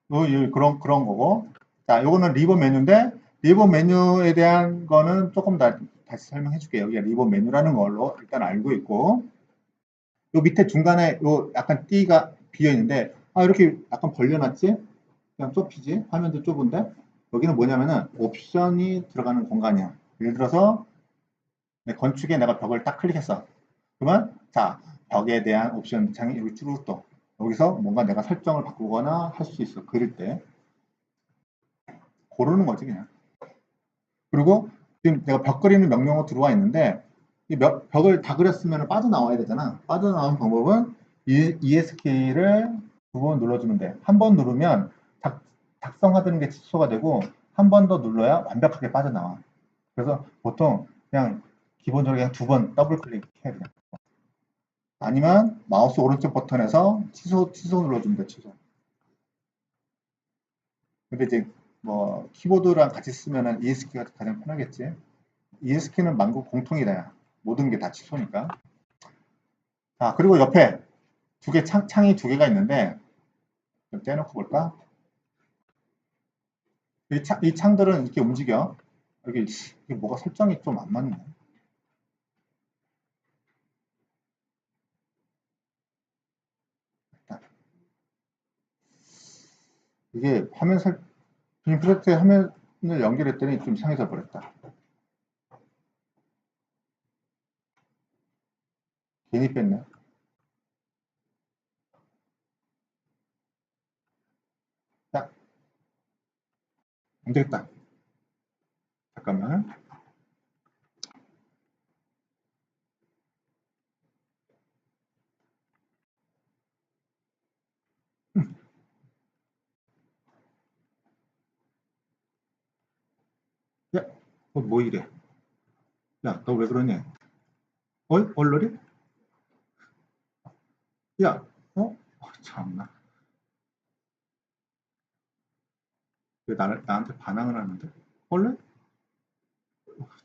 그런 거고. 자, 요거는 리본 메뉴인데, 리본 메뉴에 대한 거는 조금 다시 설명해 줄게요. 여기가 리본 메뉴라는 걸로 일단 알고 있고, 요 밑에 중간에 요 약간 띠가 비어 있는데, 이렇게 약간 벌려놨지? 그냥 좁히지? 화면도 좁은데? 여기는 뭐냐면은 옵션이 들어가는 공간이야. 예를 들어서, 건축에 내가 벽을 딱 클릭했어. 그러면, 자, 벽에 대한 옵션 창이 여기 쭉 떠. 여기서 뭔가 내가 설정을 바꾸거나 할 수 있어. 그릴 때. 고르는 거지, 그냥. 그리고 지금 내가 벽 그리는 명령어 들어와 있는데, 이 벽을 다 그렸으면 빠져나와야 되잖아. 빠져나오는 방법은 ESK를 두 번 눌러주면 돼. 한 번 누르면 작성하던 게 취소가 되고, 한 번 더 눌러야 완벽하게 빠져나와. 그래서 보통 그냥 기본적으로 그냥 두 번 더블 클릭해야 돼. 아니면 마우스 오른쪽 버튼에서 취소 눌러주면 돼, 취소. 근데 이제 뭐 키보드랑 같이 쓰면은 ESK가 가장 편하겠지. ESK는 만국 공통이다. 모든 게 다 취소니까. 자, 그리고 옆에 창이 두 개가 있는데 좀 떼놓고 볼까? 이 창들은 이렇게 움직여. 여기 뭐가 설정이 좀 안 맞네. 이게 빔 프로젝트에 화면을 연결했더니 좀 이상해져 버렸다. 괜히 뺐네. 자, 안 되겠다. 잠깐만. 야, 뭐 이래? 야, 너 왜 그러냐? 얼러리? 야, 참나. 왜 나한테 반항을 하는데? 원래?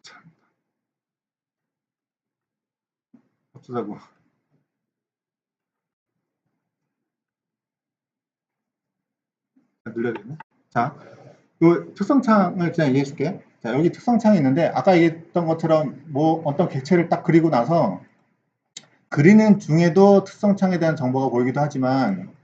참, 어쩌자고. 늘려야겠네. 자, 그 특성창을 그냥 얘기해 줄게. 자, 여기 특성창이 있는데, 아까 얘기했던 것처럼 뭐 어떤 객체를 딱 그리고 나서 그리는 중에도 특성창에 대한 정보가 보이기도 하지만,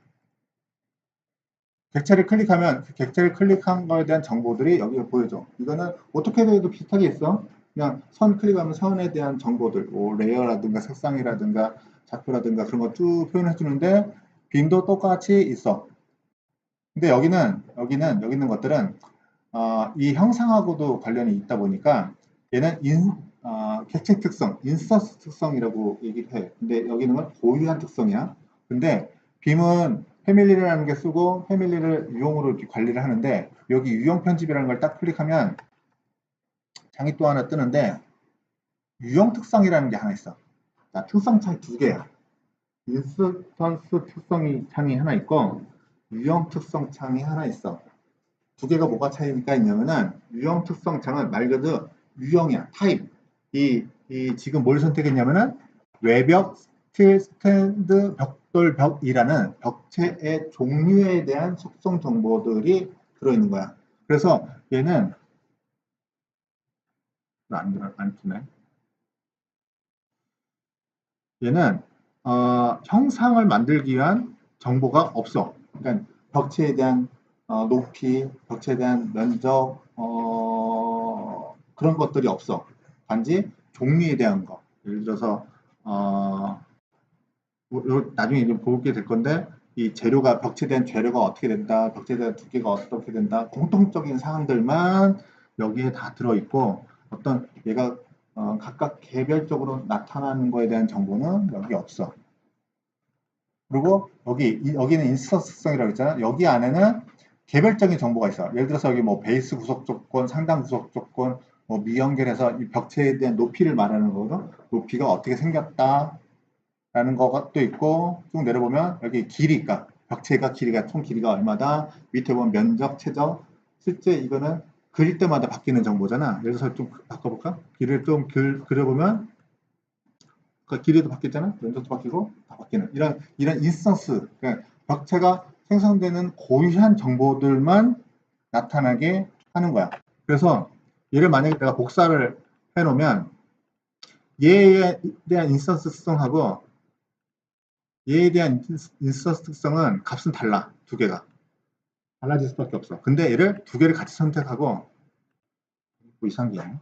객체를 클릭하면 그 객체를 클릭한 거에 대한 정보들이 여기에 보여줘. 이거는 어떻게 해도 비슷하게 있어. 그냥 선 클릭하면 선에 대한 정보들, 뭐 레이어라든가 색상이라든가 좌표라든가 그런 거 쭉 표현해 주는데 빔도 똑같이 있어. 근데 여기 있는 것들은 이 형상하고도 관련이 있다 보니까 얘는 객체 특성, 인스턴스 특성이라고 얘기를 해. 근데 여기는 건 고유한 특성이야. 근데 빔은 패밀리라는 게 쓰고 패밀리를 유형으로 이렇게 관리를 하는데 여기 유형 편집이라는 걸 딱 클릭하면 창이 또 하나 뜨는데 유형 특성이라는 게 하나 있어. 자, 특성 창이 두 개야. 인스턴스 특성이 창이 하나 있고 유형 특성 창이 하나 있어. 두 개가 뭐가 차이가 있냐면은 유형 특성 창은 말 그대로 유형이야. 타입. 이 지금 뭘 선택했냐면은 외벽, 스틸, 스탠드, 벽돌, 벽이라는 벽체의 종류에 대한 속성 정보들이 들어있는 거야. 그래서 얘는 안 뜨네. 얘는 형상을 만들기 위한 정보가 없어. 그러니까 벽체에 대한 높이, 벽체에 대한 면적, 그런 것들이 없어. 단지 종류에 대한 거. 예를 들어서 나중에 이제 보게 될 건데 이 재료가 벽체에 대한 재료가 어떻게 된다, 벽체에 대한 두께가 어떻게 된다, 공통적인 사항들만 여기에 다 들어있고 어떤 얘가 각각 개별적으로 나타나는 거에 대한 정보는 여기 없어. 그리고 여기는 인스턴스성이라고 했잖아. 여기 안에는 개별적인 정보가 있어. 예를 들어서 여기 뭐 베이스 구속 조건, 상단 구속 조건, 뭐 미연결해서 이 벽체에 대한 높이를 말하는 거거든. 높이가 어떻게 생겼다 라는 것도 있고 쭉 내려보면 여기 길이가 벽체가 길이가 총 길이가 얼마다 밑에 보면 면적, 최적 실제 이거는 그릴 때마다 바뀌는 정보잖아. 예를 들어서 좀 바꿔볼까? 길이를 좀 그려보면 그 길이도 바뀌잖아. 면적도 바뀌고 다 바뀌는 이런 인스턴스 그러니까 벽체가 생성되는 고유한 정보들만 나타나게 하는 거야. 그래서 얘를 만약에 내가 복사를 해놓으면 얘에 대한 인스턴스 특성하고 얘에 대한 인스턴스 특성은 값은 달라. 두 개가 달라질 수밖에 없어. 근데 얘를 두 개를 같이 선택하고 뭐 이상한 게 있네.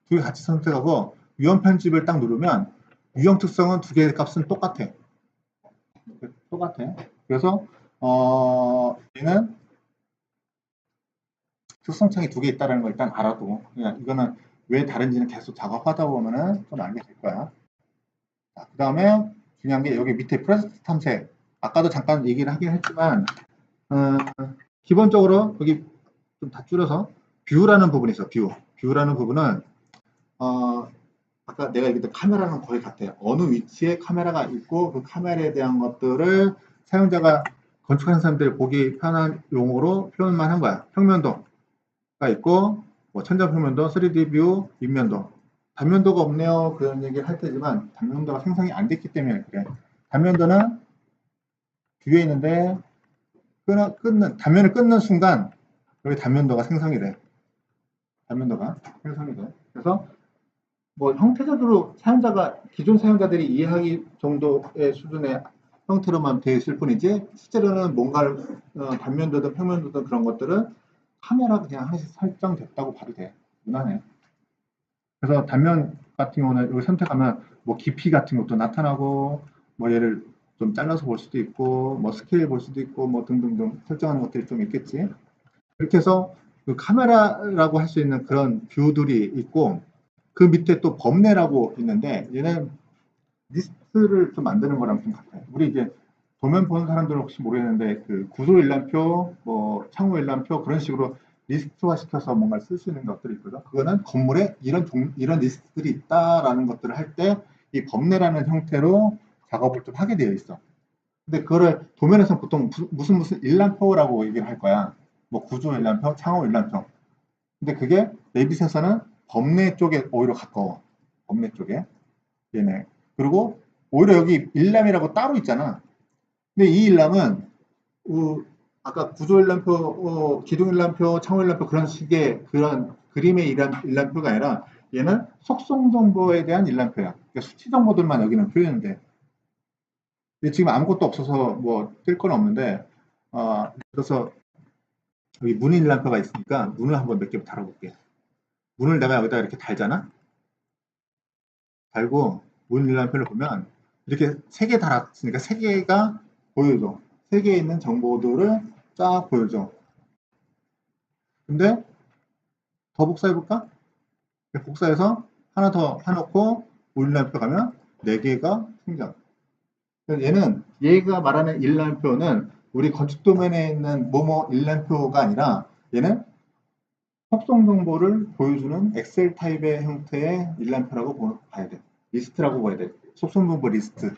두 개 같이 선택하고 유형 편집을 딱 누르면 유형 특성은 두 개의 값은 똑같아. 똑같아. 그래서 얘는 특성창이 두 개 있다는 걸 일단 알아두고 그냥 이거는 왜 다른지는 계속 작업하다 보면은 좀 알게 될 거야. 그 다음에 중요한 게 여기 밑에 프로젝트 탐색 아까도 잠깐 얘기를 하긴 했지만 기본적으로 여기 좀 다 줄여서 뷰라는 부분이 있어. 뷰라는 부분은 아까 내가 얘기했던 카메라는 거의 같아요. 어느 위치에 카메라가 있고 그 카메라에 대한 것들을 사용자가 건축하는 사람들이 보기 편한 용어로 표현만 한 거야. 평면도가 있고 뭐 천장평면도, 3D 뷰, 윗면도. 단면도가 없네요. 그런 얘기를 할 테지만 단면도가 생성이 안 됐기 때문에 그래. 단면도는 뷰에 있는데 단면을 끊는 순간 여기 단면도가 생성이 돼. 단면도가 생성이 돼. 그래서 뭐 형태적으로 기존 사용자들이 이해하기 정도의 수준의 형태로만 되어 있을 뿐이지 실제로는 뭔가를 단면도든 평면도든 그런 것들은 카메라 그냥 하나씩 설정됐다고 봐도 돼. 무난해. 그래서 단면 같은 경우는 여기 선택하면 뭐 깊이 같은 것도 나타나고 뭐 얘를 좀 잘라서 볼 수도 있고 뭐 스케일 볼 수도 있고 뭐 등등등 설정하는 것들이 좀 있겠지. 이렇게 해서 그 카메라라고 할 수 있는 그런 뷰들이 있고 그 밑에 또 범례라고 있는데 얘는 리스트를 좀 만드는 거랑 좀 같아요. 우리 이제 도면 보는 사람들은 혹시 모르겠는데 그 구조 일람표, 뭐 창호 일람표 그런 식으로 리스트화 시켜서 뭔가 쓸 수 있는 것들이 있거든. 그거는 건물에 이런 리스트들이 있다라는 것들을 할 때 이 범례라는 형태로 작업을 좀 하게 되어 있어. 근데 그거를 도면에서는 보통 무슨 일람표라고 얘기를 할 거야. 뭐 구조 일람표, 창호 일람표. 근데 그게 레빗에서는 범례 쪽에 오히려 가까워. 범례 쪽에. 얘네. 그리고 오히려 여기 일람이라고 따로 있잖아. 근데 이 일람은 아까 구조 일람표, 기둥 일람표, 창호 일람표 그런 식의 그런 그림의 일람표가 아니라 얘는 속성 정보에 대한 일람표야. 그러니까 수치 정보들만 여기는 표현돼. 지금 아무것도 없어서 뭐 뜰 건 없는데 그래서 여기 문 일람표가 있으니까 문을 한번 몇 개 달아볼게. 문을 내가 여기다 이렇게 달잖아. 달고 문 일람표를 보면 이렇게 세 개 달았으니까 세 개가 보여줘. 세 개에 있는 정보들을 쫙 보여줘. 근데 더 복사해볼까? 복사해서 하나 더 해놓고 일라인표 가면 4개가 생겨. 얘가 말하는 일라인표는 우리 건축 도면에 있는 뭐뭐 일라인표가 아니라 얘는 속성 정보를 보여주는 엑셀 타입의 형태의 일라인표라고 봐야 돼. 리스트라고 봐야 돼. 속성 정보 리스트에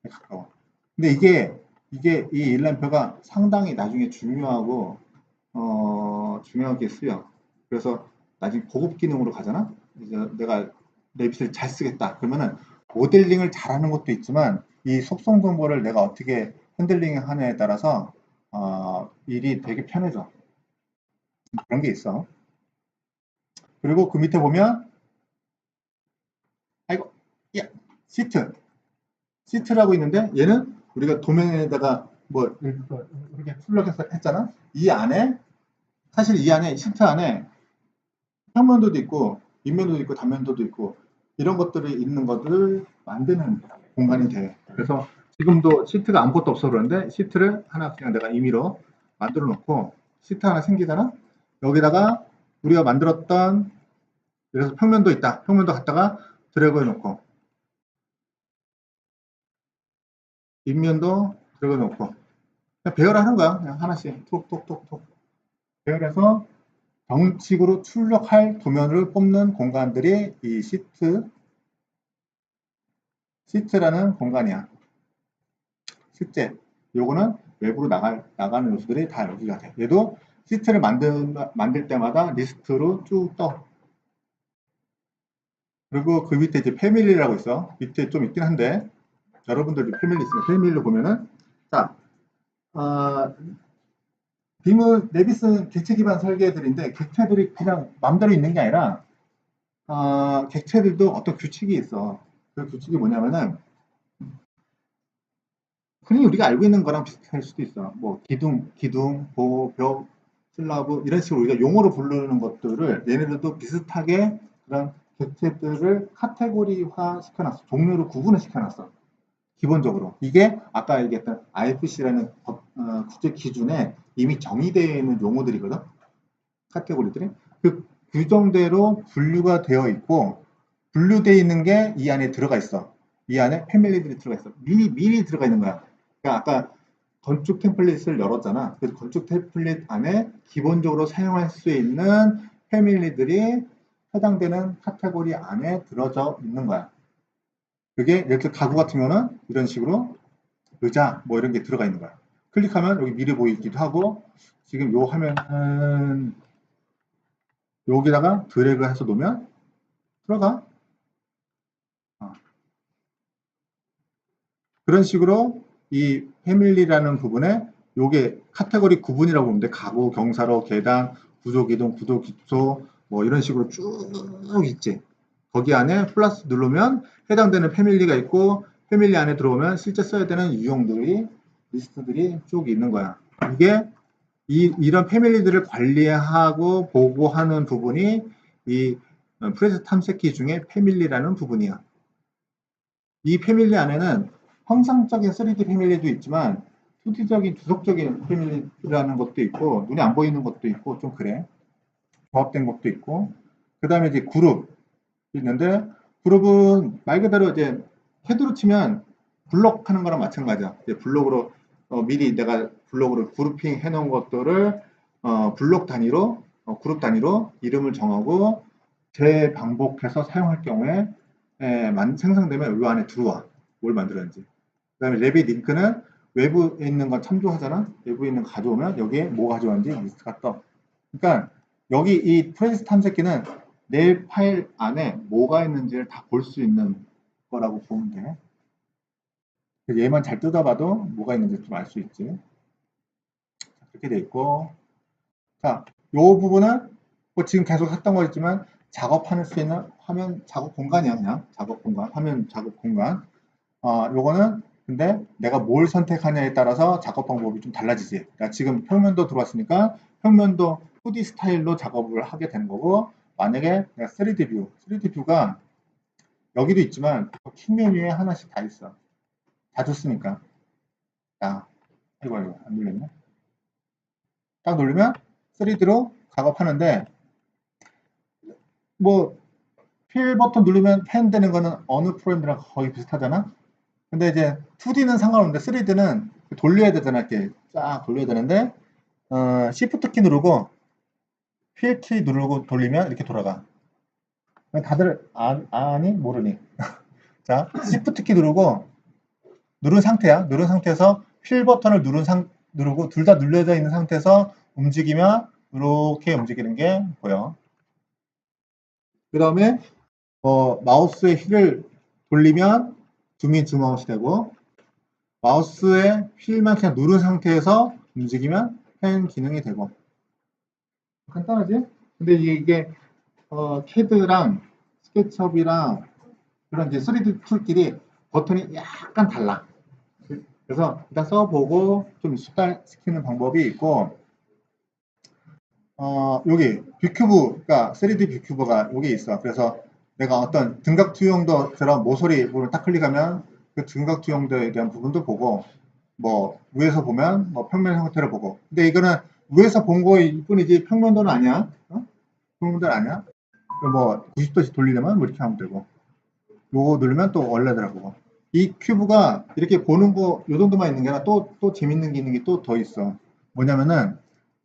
가까워. 근데 이게 이 일라인표가 상당히 나중에 중요하고 중요하게 쓰여. 그래서 나중에 고급 기능으로 가잖아. 이제 내가 레빗을 잘 쓰겠다. 그러면은 모델링을 잘하는 것도 있지만 이 속성 정보를 내가 어떻게 핸들링 하느냐에 따라서 일이 되게 편해져. 그런 게 있어. 그리고 그 밑에 보면 아이고 야 시트라고 있는데 얘는 우리가 도면에다가 뭐 이렇게 출력해서 했잖아. 이 안에 사실 이 안에 시트 안에 평면도도 있고 밑면도도 있고 단면도도 있고 이런 것들이 있는 것들을 만드는 공간이 돼. 그래서 지금도 시트가 아무것도 없어 그러는데 시트를 하나 그냥 내가 임의로 만들어 놓고 시트 하나 생기잖아. 여기다가 우리가 만들었던 그래서 평면도 있다. 평면도 갖다가 드래그 해놓고 밑면도 드래그 해놓고 그냥 배열하는 거야. 그냥 하나씩 톡톡톡톡 배열해서 정식으로 출력할 도면을 뽑는 공간들이 이 시트라는 공간이야. 실제 요거는 외부로 나가는 요소들이 다 여기가 돼. 얘도 시트를 만들 때마다 리스트로 쭉 떠. 그리고 그 밑에 이제 패밀리라고 있어. 밑에 좀 있긴 한데 여러분들이 패밀리 있으면 패밀리 보면은 자 빔은 레빗은 객체 기반 설계들인데 객체들이 그냥 맘대로 있는 게 아니라 객체들도 어떤 규칙이 있어. 그 규칙이 뭐냐면은 흔히 우리가 알고 있는 거랑 비슷할 수도 있어. 뭐 기둥, 보, 벽, 슬라브 이런 식으로 우리가 용어로 부르는 것들을 얘네들도 비슷하게 그런 객체들을 카테고리화 시켜놨어. 종류로 구분을 시켜놨어. 기본적으로. 이게 아까 얘기했던 IFC라는 국제 기준에 이미 정의되어 있는 용어들이거든. 카테고리들이. 그 규정대로 분류가 되어 있고 분류되어 있는 게 이 안에 들어가 있어. 이 안에 패밀리들이 들어가 있어. 미리 들어가 있는 거야. 그러니까 아까 건축 템플릿을 열었잖아. 그래서 건축 템플릿 안에 기본적으로 사용할 수 있는 패밀리들이 해당되는 카테고리 안에 들어져 있는 거야. 그게 이렇게 가구 같은 경우는 이런 식으로 의자 뭐 이런 게 들어가 있는 거야. 클릭하면 여기 미리 보이기도 하고 지금 요 화면은 여기다가 드래그 해서 놓으면 들어가. 그런 식으로 이 패밀리라는 부분에 요게 카테고리 구분이라고 보는데 가구, 경사로, 계단, 구조기둥, 구조기초 뭐 이런 식으로 쭉 있지. 거기 안에 플러스 누르면 해당되는 패밀리가 있고 패밀리 안에 들어오면 실제 써야 되는 유형들이 리스트들이 쭉 있는 거야. 이게 이런 패밀리들을 관리하고 보고하는 부분이 이 프레스 탐색기 중에 패밀리라는 부분이야. 이 패밀리 안에는 형상적인 3D 패밀리도 있지만 2D적인 주석적인 패밀리라는 것도 있고 눈에 안 보이는 것도 있고 좀 그래. 조합된 것도 있고 그 다음에 이제 그룹이 있는데 그룹은 말 그대로 이제 헤드로 치면 블록 하는 거랑 마찬가지야. 이제 블록으로 미리 내가 블록으로 그룹핑 해놓은 것들을 블록 단위로 그룹 단위로 이름을 정하고 재반복해서 사용할 경우에 생성되면 이 안에 들어와. 뭘 만들었는지. 그 다음에 레빗 링크는 외부에 있는 건 참조하잖아. 외부에 있는 거 가져오면 여기에 뭐 가져왔는지 리스트가 떠. 그러니까 여기 이 프레스 탐색기는 내 파일 안에 뭐가 있는지를 다 볼 수 있는 거라고 보면 돼. 얘만 잘 뜯어봐도 뭐가 있는지 좀 알 수 있지. 그렇게 돼 있고. 자, 요 부분은 뭐 지금 계속 했던 거였지만 작업할 수 있는 화면 작업 공간이야. 그냥 작업 공간, 화면 작업 공간. 요거는 근데 내가 뭘 선택하냐에 따라서 작업 방법이 좀 달라지지. 그러니까 지금 평면도 들어왔으니까 평면도 2D 스타일로 작업을 하게 되는 거고 만약에 내가 3D 뷰, 3D 뷰가 여기도 있지만 킥 메뉴에 하나씩 다 있어. 자주 쓰니까. 자, 이거 안 눌렸네. 딱 누르면 3D로 작업하는데 뭐 필 버튼 누르면 펜 되는 거는 어느 프로그램이랑 거의 비슷하잖아. 근데 이제 2D는 상관없는데 3D는 돌려야 되잖아. 이렇게 쫙 돌려야 되는데 Shift 키 누르고 필 키 누르고 돌리면 이렇게 돌아가. 다들 아니 모르니? 자, Shift 키 누르고 누른 상태야. 누른 상태에서 필 버튼을 누르고 둘 다 눌려져 있는 상태에서 움직이면 이렇게 움직이는 게 보여. 그 다음에 마우스의 휠을 돌리면 줌인 줌아웃이 되고 마우스의 휠만 그냥 누른 상태에서 움직이면 펜 기능이 되고 간단하지? 근데 이게 캐드랑 스케치업이랑 그런 이제 3D 툴끼리 버튼이 약간 달라. 그래서 일단 써보고 좀 숙달시키는 방법이 있고 여기 뷰큐브, 그러니까 3D 뷰큐브가 여기 있어. 그래서 내가 어떤 등각 투영도처럼 모서리 부분을 딱 클릭하면 그 등각 투영도에 대한 부분도 보고 뭐 위에서 보면 뭐 평면 형태를 보고 근데 이거는 위에서 본 거일 뿐이지 평면도는 아니야. 평면도는 아니야. 뭐 90도씩 돌리려면 뭐 이렇게 하면 되고 요거 누르면 또 원래더라고. 이 큐브가 이렇게 보는 거 요 정도만 있는 게 아니라 또 재밌는 기능이 또 더 있어. 뭐냐면은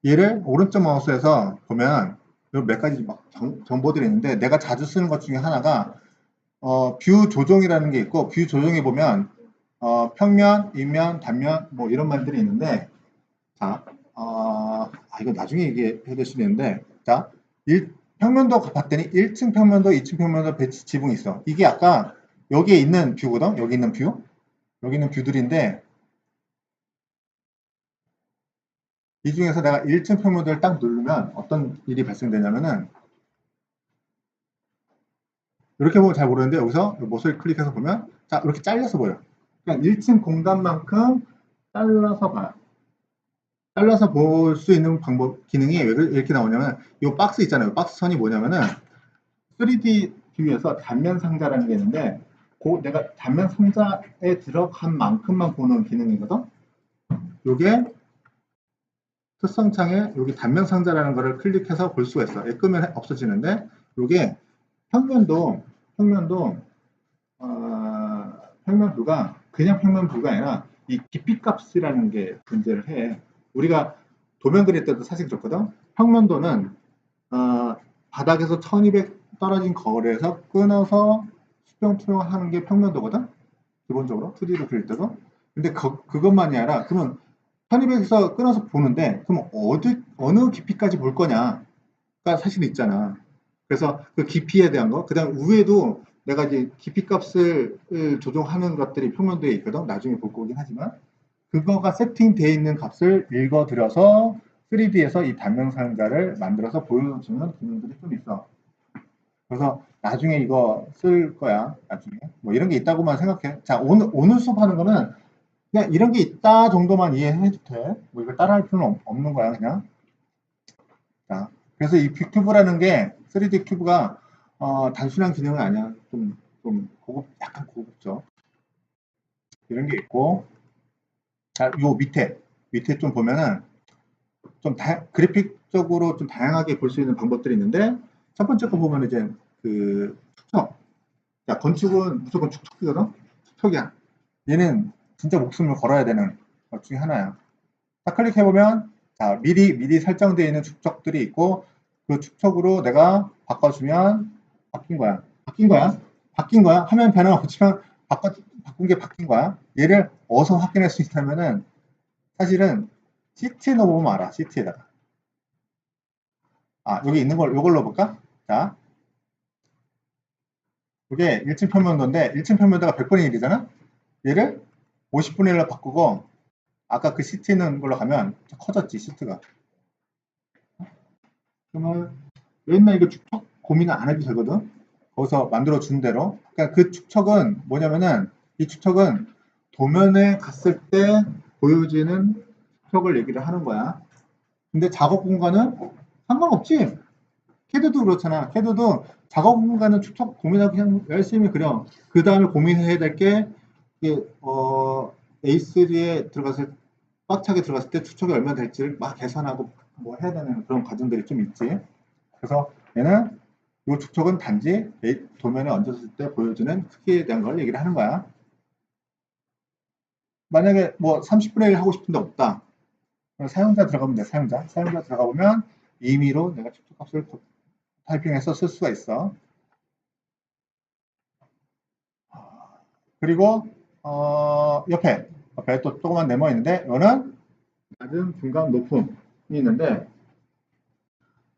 얘를 오른쪽 마우스에서 보면 몇 가지 막 정보들이 있는데 내가 자주 쓰는 것 중에 하나가 뷰 조정이라는 게 있고 뷰 조정에 보면 평면, 인면, 단면 뭐 이런 말들이 있는데 자, 이거 나중에 얘기해 줄 수 있는데 자, 평면도 봤더니 1층 평면도, 2층 평면도 배치 지붕이 있어. 이게 아까 여기에 있는 뷰거든. 여기 있는 뷰. 여기 있는 뷰들인데 이 중에서 내가 1층 평면도를 딱 누르면 어떤 일이 발생되냐면은 이렇게 보면 잘 모르는데 여기서 모서리 클릭해서 보면 자 이렇게 잘려서 보여. 그냥 1층 공간만큼 잘라서 봐요. 잘라서 볼 수 있는 방법 기능이 왜 이렇게 나오냐면 이 박스 있잖아요. 박스 선이 뭐냐면은 3D 뷰에서 단면 상자라는 게 있는데 내가 단면 상자에 들어간 만큼만 보는 기능이거든. 요게 특성창에 여기 단면 상자라는 거를 클릭해서 볼 수가 있어. 끄면 없어지는데 요게 평면도 평면 뷰가 그냥 평면 뷰가 아니라 이 깊이 값이라는 게 존재를 해. 우리가 도면 그릴 때도 사실 그렇거든. 평면도는 바닥에서 1200 떨어진 거리에서 끊어서 수평 투영하는 게 평면도거든. 기본적으로 2D로 그릴 때도. 근데 그것만이 아니라 그러면 1200에서 끊어서 보는데 그럼 어느 깊이까지 볼 거냐가 사실 있잖아. 그래서 그 깊이에 대한 거, 그 다음 위에도 내가 이제 깊이 값을 조정하는 것들이 평면도에 있거든. 나중에 볼 거긴 하지만 그거가 세팅되어 있는 값을 읽어들여서 3D에서 이 단면 상자를 만들어서 보여주는 기능들이 좀 있어. 그래서 나중에 이거 쓸 거야. 나중에 뭐 이런 게 있다고만 생각해. 자, 오늘 수업하는 거는 그냥 이런 게 있다 정도만 이해해도 돼. 뭐 이걸 따라할 필요는 없는 거야, 그냥. 자, 그래서 이 뷰큐브라는 게 3D 큐브가 단순한 기능은 아니야. 좀 약간 고급져. 이런 게 있고, 자, 요 밑에 좀 보면은 좀 그래픽적으로 좀 다양하게 볼 수 있는 방법들이 있는데 첫 번째 거 보면 이제 그 축척. 자, 건축은 무조건 축척이거든. 축척이야. 얘는 진짜 목숨을 걸어야 되는 것 중에 하나야. 딱 클릭해 보면 자, 미리 설정되어 있는 축척들이 있고 그 축척으로 내가 바꿔주면 바뀐 거야. 바뀐 거야. 화면 변화가 치면 바꾼 게 바뀐 거야. 얘를 어디서 확인할 수 있다면은 사실은 시트에 넣어보면 알아. 시트에다가. 여기 있는 걸 이걸로 볼까? 자, 이게 1층 평면도인데 1층 평면도가 100분의 1이잖아. 얘를 50분의 1로 바꾸고 아까 그 시트 있는 걸로 가면 커졌지 시트가. 그러면 맨날 이거 축척 고민을 안 해도 되거든. 거기서 만들어 준 대로. 그러니까 그 축척은 뭐냐면은 이 축척은 도면에 갔을 때 보여지는 축척을 얘기를 하는 거야. 근데 작업 공간은 상관없지. 캐드도 그렇잖아. 캐드도 작업 공간은 축척 고민하고 그냥 열심히 그려. 그 다음에 고민해야 될 게 A3에 들어갔을 꽉 차게 들어갔을 때 축척이 얼마 될지를 막 계산하고 뭐 해야 되는 그런 과정들이 좀 있지. 그래서 얘는 이 축척은 단지 도면에 얹었을 때 보여주는 크기에 대한 걸 얘기를 하는 거야. 만약에 뭐 30분의 1 하고 싶은데 없다. 사용자 들어가면 돼. 사용자 들어가 보면 임의로 내가 축척 값을 타이핑해서 쓸 수가 있어. 그리고 옆에 또 조그만 네모 있는데 이거는 낮은, 중간, 높음이 있는데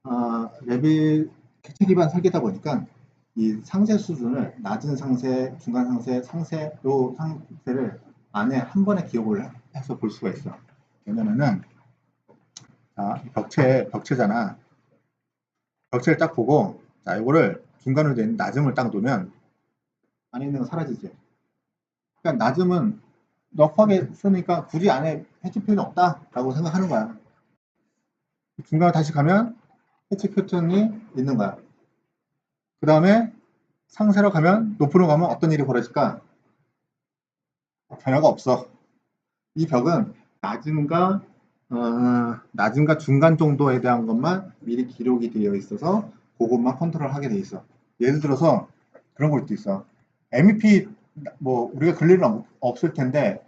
랩이 객체 기반 설계다 보니까 이 상세 수준을 낮은 상세, 중간 상세, 요 상세를 안에 한 번에 기억을 해서 볼 수가 있어. 왜냐면은 자, 벽체잖아. 벽체를 딱 보고 자, 이거를 중간으로 된 낮음을 딱 놓으면 안에 있는 거 사라지지. 그러니까 낮음은 넉하게 쓰니까 굳이 안에 해치 표현이 없다라고 생각하는 거야. 중간에 다시 가면 해치 패턴이 있는 거야. 그 다음에 상세로 가면 높으로 가면 어떤 일이 벌어질까? 변화가 없어. 이 벽은 낮은가 중간 정도에 대한 것만 미리 기록이 되어 있어서 그것만 컨트롤 하게 돼 있어. 예를 들어서 그런 것도 있어. MEP 뭐 우리가 그럴 일은 없을 텐데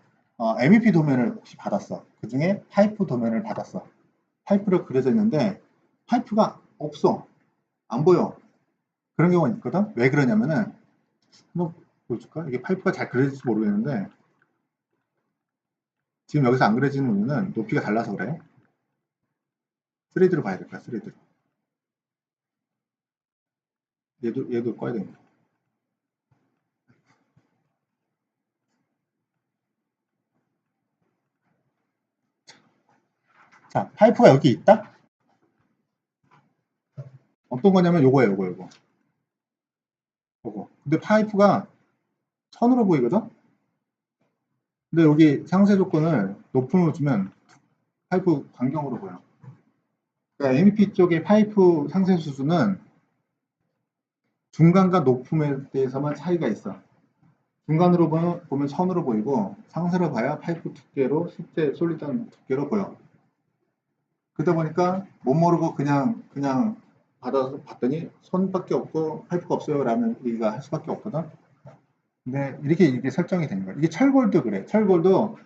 MEP 도면을 혹시 받았어. 그 중에 파이프 도면을 받았어. 파이프로 그려져 있는데 파이프가 없어. 안 보여. 그런 경우가 있거든. 왜 그러냐면은 뭐 보여줄까? 이게 파이프가 잘 그려질지 모르겠는데 지금 여기서 안 그려지는 이유는 높이가 달라서 그래. 3D로 봐야 될 거야. 3D로. 얘도 꺼야 됩니다. 자, 파이프가 여기 있다? 어떤 거냐면 요거예요, 요거. 근데 파이프가 선으로 보이거든? 근데 여기 상세 조건을 높음으로 주면 파이프 광경으로 보여. 그러니까 MEP 쪽의 파이프 상세 수준은 중간과 높음에 대해서만 차이가 있어. 중간으로 보면 선으로 보이고 상세로 봐야 파이프 두께로 실제 솔리드한 두께로 보여. 그러다 보니까 못 모르고 그냥 받아서 봤더니 선밖에 없고 파이프가 없어요 라는 얘기가 할 수밖에 없거든. 근데 이게 설정이 되는 거야. 이게 철골도 그래. 철골도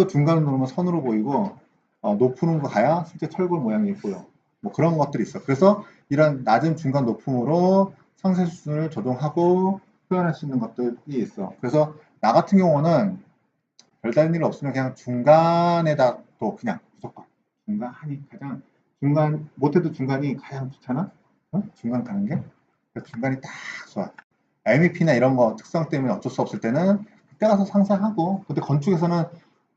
중간으로 누르면 선으로 보이고 높은 거 가야 실제 철골 모양이 보여. 뭐 그런 것들이 있어. 그래서 이런 낮은, 중간, 높음으로 상세 수준을 조정하고 표현할 수 있는 것들이 있어. 그래서 나 같은 경우는 별다른 일 없으면 그냥 중간에다 또 그냥 무조건 중간이 가장 못해도 중간이 가장 좋잖아. 중간 가는 게. 그래서 중간이 딱 좋아. MEP나 이런 거 특성 때문에 어쩔 수 없을 때는 그때 가서 상세하고, 근데 건축에서는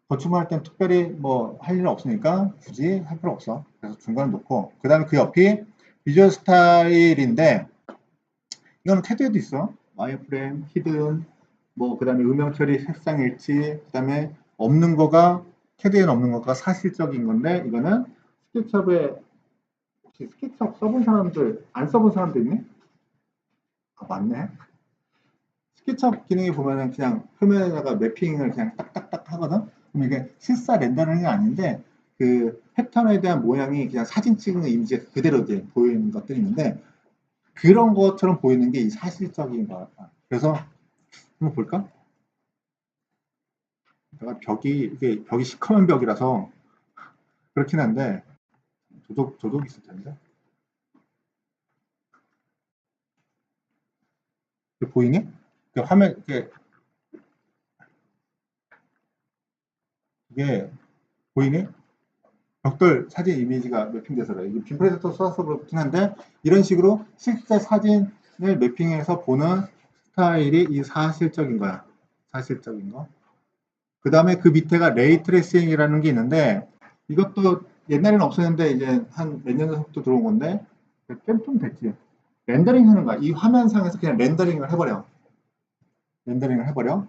건축만 할 때는 특별히 뭐 할 일은 없으니까 굳이 할 필요 없어. 그래서 중간을 놓고, 그 다음에 그 옆이 비주얼 스타일인데 이거는 테드에도 있어. 와이어프레임, 히든, 뭐 그 다음에 음영 처리, 색상 일치, 그 다음에 없는 거가 캐드에는 없는 거가 사실적인 건데, 이거는 스케치업에 혹시 스케치업 써본 사람들, 안 써본 사람들 있네? 맞네. 스케치업 기능에 보면은 그냥 표면에다가 매핑을 그냥 딱딱딱 하거든? 그럼 이게 실사 렌더링이 아닌데 그 패턴에 대한 모양이 그냥 사진 찍은 이미지가 그대로 보이는 것들이 있는데 그런 것처럼 보이는 게 이 사실적인 거야. 그래서 한번 볼까? 내가 이게 벽이 시커먼 벽이라서 그렇긴 한데 조독이 있을 텐데. 보이니? 그 화면, 이게 보이니? 벽돌 사진 이미지가 매핑돼서 그래. 이게 빔프레스터 써서 그렇긴 한데 이런 식으로 실제 사진을 매핑해서 보는 스타일이 이 사실적인 거야. 사실적인 거. 그 다음에 그 밑에가 레이 트레이싱이라는 게 있는데 이것도 옛날에는 없었는데 이제 한 몇 년 전부터 들어온 건데 좀 됐지. 렌더링 하는 거야. 이 화면상에서 그냥 렌더링을 해버려. 렌더링을 해버려.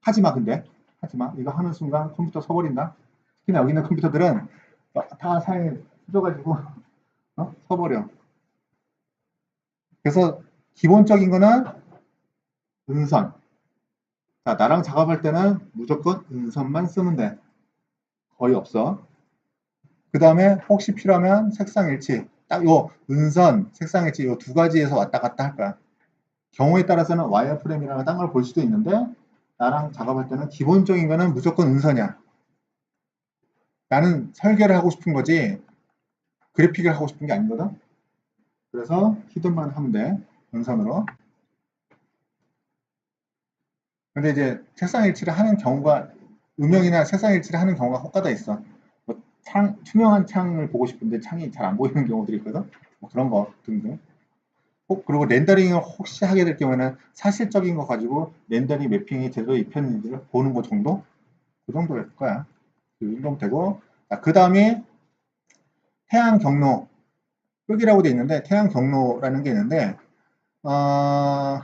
하지마 근데. 하지마. 이거 하는 순간 컴퓨터 서버린다. 특히나 여기 있는 컴퓨터들은 다 사양이 휘져가지고 서버려. 그래서 기본적인 거는 은선. 자, 나랑 작업할 때는 무조건 은선만 쓰면 돼. 거의 없어. 그 다음에 혹시 필요하면 색상 일치. 딱 요 은선, 색상 엣지 요 두 가지에서 왔다 갔다 할 거야. 경우에 따라서는 와이어프레임이랑 딴 걸 볼 수도 있는데 나랑 작업할 때는 기본적인 거는 무조건 은선이야. 나는 설계를 하고 싶은 거지 그래픽을 하고 싶은 게 아니거든. 그래서 히든만 하면 돼. 은선으로. 근데 이제 색상 일치를 하는 경우가 음영이나 색상 일치를 하는 경우가 혹가다 있어. 뭐 투명한 창을 보고 싶은데 창이 잘 안 보이는 경우들이 있거든. 뭐 그런 거 등등. 그리고 렌더링을 혹시 하게 될 경우에는 사실적인 거 가지고 렌더링 매핑이 제대로 입혔는지를 보는 것 정도? 그 정도일 거야. 그 정도 되고, 그 다음에 태양 경로 끄기라고 돼 있는데 태양 경로라는 게 있는데 어,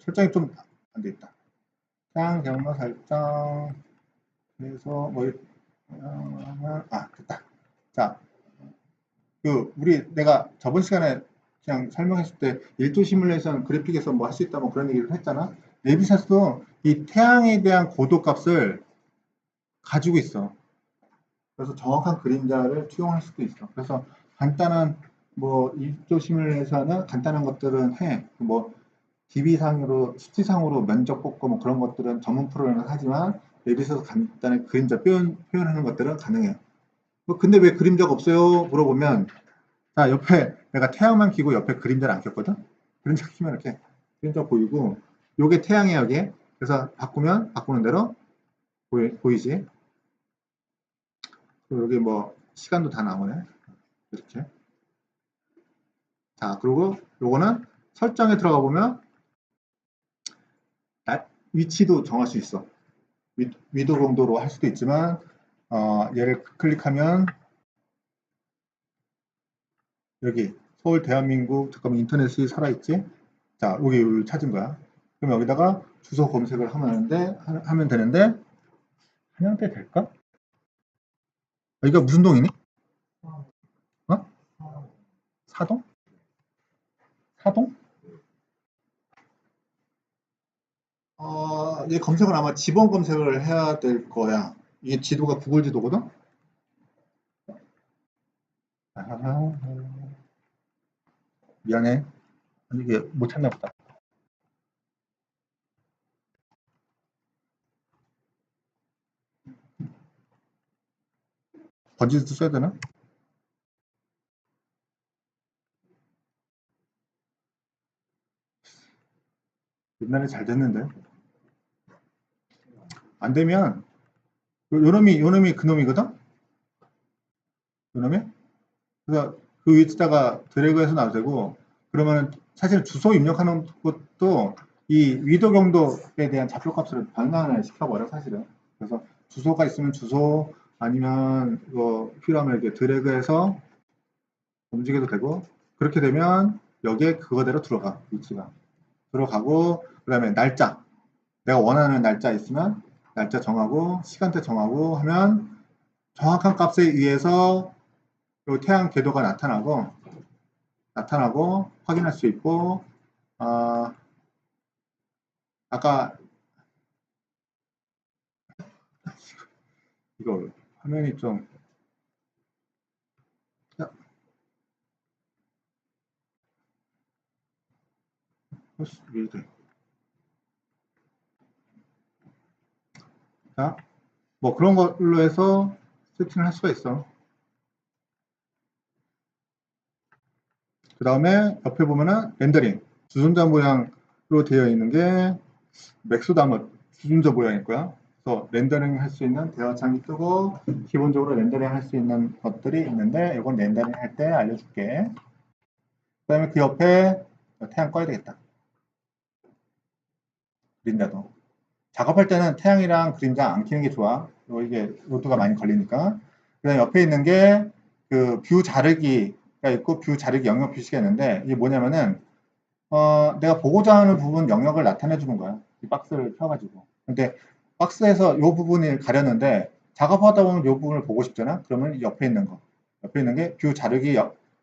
설정이 좀 안 돼 있다. 태양 경로 설정 그래서 뭐 됐다. 자, 우리 내가 저번 시간에 그냥 설명했을 때 일조 시뮬레이션 그래픽에서 뭐 할 수 있다 뭐 그런 얘기를 했잖아. 네비샷도 이 태양에 대한 고도 값을 가지고 있어. 그래서 정확한 그림자를 투영할 수도 있어. 그래서 간단한 뭐 일조 시뮬레이션은 간단한 것들은 해. 뭐 DB상으로 수치상으로 면적 뽑고 뭐 그런 것들은 전문 프로그램을 하지만 네비샷에서 간단히 그림자 표현하는 것들은 가능해요. 근데 왜 그림자가 없어요? 물어보면 자, 옆에 내가 태양만 키고 옆에 그림자를 안 켰거든? 그림자 키면 이렇게 그림자 보이고 요게 태양이야 여기. 그래서 바꾸면 바꾸는 대로 보이지? 그리고 여기 뭐 시간도 다 나오네. 이렇게. 자, 그리고 요거는 설정에 들어가 보면 위치도 정할 수 있어. 위도 정도로 할 수도 있지만 얘를 클릭하면 여기 서울 대한민국 잠깐만 인터넷이 살아있지? 자, 여기 찾은 거야. 그럼 여기다가 주소 검색을 하면 되는데 한양대 될까? 여기가 무슨 동이니? 어? 사동? 사동? 이 검색을 아마 지번 검색을 해야 될 거야. 이게 지도가 구글 지도거든? 아, 미안해. 이게 못 찾나 보다. 번지도 써야 되나? 옛날에 잘 됐는데. 안 되면, 요놈이 그놈이거든? 요놈이? 그래서 그 위치다가 드래그해서 놔도 되고, 그러면 사실 주소 입력하는 것도 이 위도 경도에 대한 좌표값을 변환을 시켜버려, 사실은. 그래서 주소가 있으면 주소, 아니면 이거 필요하면 이렇게 드래그해서 움직여도 되고, 그렇게 되면 여기에 그거대로 들어가, 위치가. 들어가고, 그 다음에 날짜. 내가 원하는 날짜 있으면 날짜 정하고, 시간대 정하고 하면 정확한 값에 의해서 요 태양 궤도가 나타나고 확인할 수 있고, 아까 이거 화면이 좀 왜 이래? 자, 뭐 그런 걸로 해서 세팅을 할 수가 있어. 그 다음에 옆에 보면은 렌더링 주전자 모양으로 되어 있는 게 맥소다머 주전자 모양일 거야. 그래서 렌더링 할 수 있는 대화창이 뜨고 기본적으로 렌더링 할 수 있는 것들이 있는데 이건 렌더링 할 때 알려줄게. 그 다음에 그 옆에 태양 꺼야 되겠다. 그림자도. 작업할 때는 태양이랑 그림자 안 켜는 게 좋아. 이게 로드가 많이 걸리니까. 그 다음에 옆에 있는 게 그 뷰 자르기가 있고 뷰 자르기 영역 표시가 있는데 이게 뭐냐면은 내가 보고자 하는 부분 영역을 나타내 주는 거야. 이 박스를 펴가지고. 근데 박스에서 이 부분을 가렸는데 작업하다 보면 이 부분을 보고 싶잖아. 그러면 옆에 있는 거. 옆에 있는 게 뷰 자르기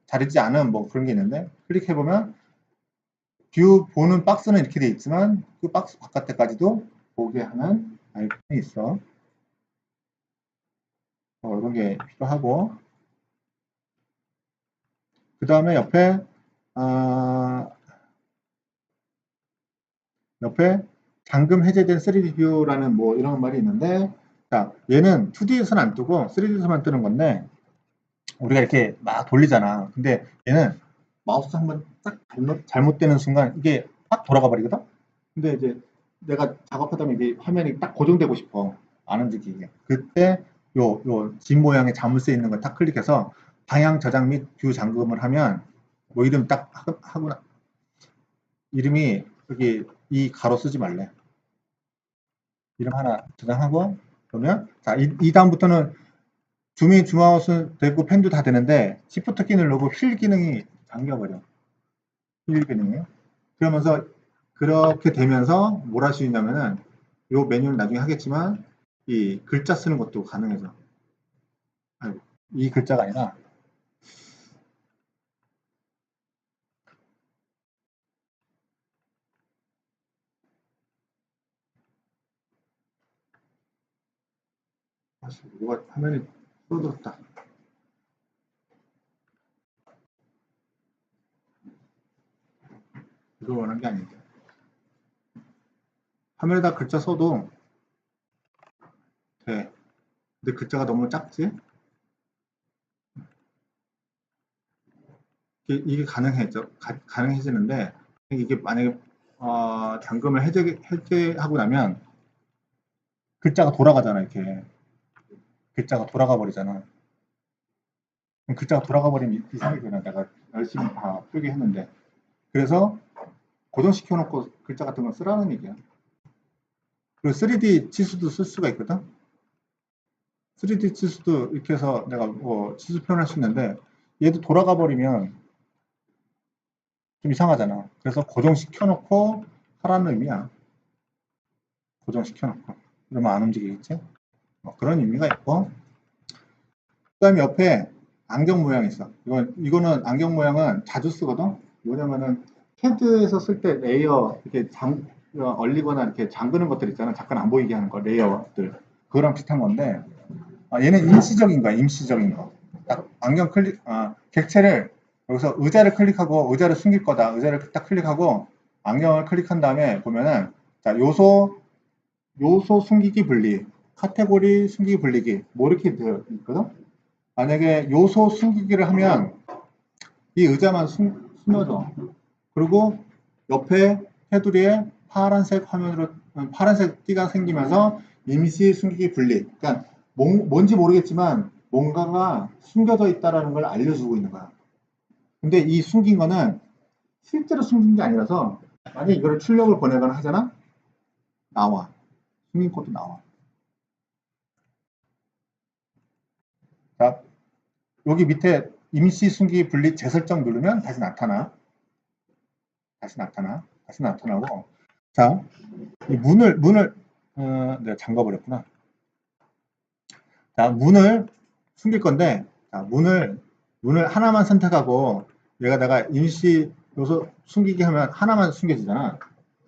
자르지 않은 뭐 그런 게 있는데 클릭해 보면 뷰 보는 박스는 이렇게 돼 있지만 그 박스 바깥에까지도 보게 하는 아이콘이 있어. 이런 게 필요하고, 그 다음에 옆에 잠금 해제된 3D 뷰라는 뭐 이런 말이 있는데, 자, 얘는 2D에서는 안 뜨고 3D에서만 뜨는 건데, 우리가 이렇게 막 돌리잖아. 근데 얘는 마우스 한번 딱 잘못되는 순간 이게 딱 돌아가 버리거든? 근데 이제 내가 작업하다 보면 이게 화면이 딱 고정되고 싶어. 안 움직이게. 그때 요 집 모양의 자물쇠 있는 걸 딱 클릭해서 방향 저장 및 뷰 잠금을 하면 뭐 이름 딱 하고 이름이 여기 이 가로 쓰지 말래. 이름 하나 저장하고 그러면 자, 이 다음부터는 줌인 줌아웃은 되고 펜도 다 되는데 시프트 키 누르고 휠 기능이 잠겨버려. 휠 기능이. 그러면서 그렇게 되면서 뭘 할 수 있냐면은 요 메뉴는 나중에 하겠지만 이 글자 쓰는 것도 가능해져. 아이고, 이 글자가 아니라 뭐가 화면이 쏟아졌다. 이걸 원하는 게 아닌데. 화면에다 글자 써도 돼. 근데 글자가 너무 작지? 이게 가능해지는데 이게 만약에 잠금을 해제하고 나면 글자가 돌아가잖아. 이렇게 글자가 돌아가 버리잖아. 그럼 글자가 돌아가 버리면 이상하게 되나. 내가 열심히 다 표기했는데. 그래서 고정시켜 놓고 글자 같은 걸 쓰라는 얘기야. 그리고 3D 치수도 쓸 수가 있거든. 3D 치수도 이렇게 해서 내가 뭐 치수 표현할 수 있는데 얘도 돌아가 버리면 좀 이상하잖아. 그래서 고정시켜 놓고 하라는 의미야. 고정시켜 놓고. 그러면 안 움직이겠지? 뭐 그런 의미가 있고, 그 다음에 옆에 안경 모양이 있어. 이거는 안경 모양은 자주 쓰거든? 뭐냐면은 CAD에서 쓸 때 레이어 이렇게 얼리거나 이렇게 잠그는 것들 있잖아. 잠깐 안 보이게 하는 거, 레이어들. 그거랑 비슷한 건데, 얘는 임시적인 거야, 임시적인 거. 딱 안경 객체를 여기서 의자를 클릭하고 의자를 숨길 거다. 의자를 딱 클릭하고 안경을 클릭한 다음에 보면은 자, 요소 숨기기 분리, 카테고리 숨기기 분리기 뭐 이렇게 되어 있거든. 만약에 요소 숨기기를 하면 이 의자만 숨겨져. 그리고 옆에 테두리에 파란색 화면으로 파란색 띠가 생기면서 임시 숨기기 분리. 그러니까 뭔지 모르겠지만 뭔가가 숨겨져 있다라는 걸 알려주고 있는 거야. 근데 이 숨긴 거는 실제로 숨긴 게 아니라서 만약에 이거를 출력을 보내거나 하잖아? 나와. 숨긴 것도 나와. 자, 여기 밑에 임시 숨기기 분리 재설정 누르면 다시 나타나. 다시 나타나고. 자, 이 문을 내가 잠가버렸구나. 자, 문을 숨길 건데, 자, 문을 하나만 선택하고, 내가 임시 요소 숨기기 하면 하나만 숨겨지잖아.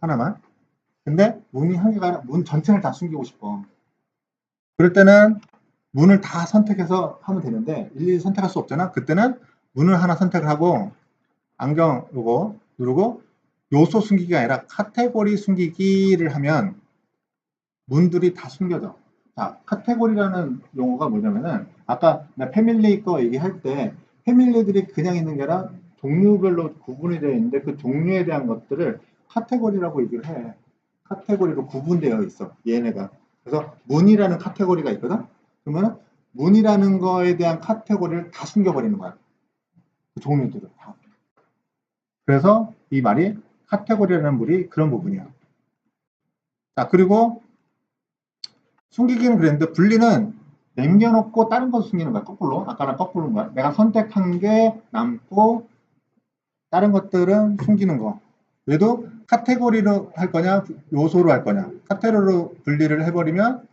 하나만. 근데 문이 한 개가 아니라 문 전체를 다 숨기고 싶어. 그럴 때는 문을 다 선택해서 하면 되는데, 일일이 선택할 수 없잖아. 그때는 문을 하나 선택을 하고, 안경 요거 누르고, 요소 숨기기가 아니라 카테고리 숨기기를 하면 문들이 다 숨겨져. 자, 카테고리라는 용어가 뭐냐면은 아까 나 패밀리 거 얘기할 때 패밀리들이 그냥 있는 게 아니라 종류별로 구분이 되어 있는데 그 종류에 대한 것들을 카테고리라고 얘기를 해. 카테고리로 구분되어 있어. 얘네가. 그래서 문이라는 카테고리가 있거든. 그러면 문이라는 거에 대한 카테고리를 다 숨겨버리는 거야. 그 종류들을 다. 그래서 이 말이 카테고리라는 말이 그런 부분이야. 자, 그리고 숨기기는 그랬는데 분리는 남겨놓고 다른 거 숨기는 거야. 거꾸로. 아까랑 거꾸로인 거야. 내가 선택한 게 남고 다른 것들은 숨기는 거. 얘도 카테고리로 할 거냐 요소로 할 거냐. 카테고리로 분리를 해버리면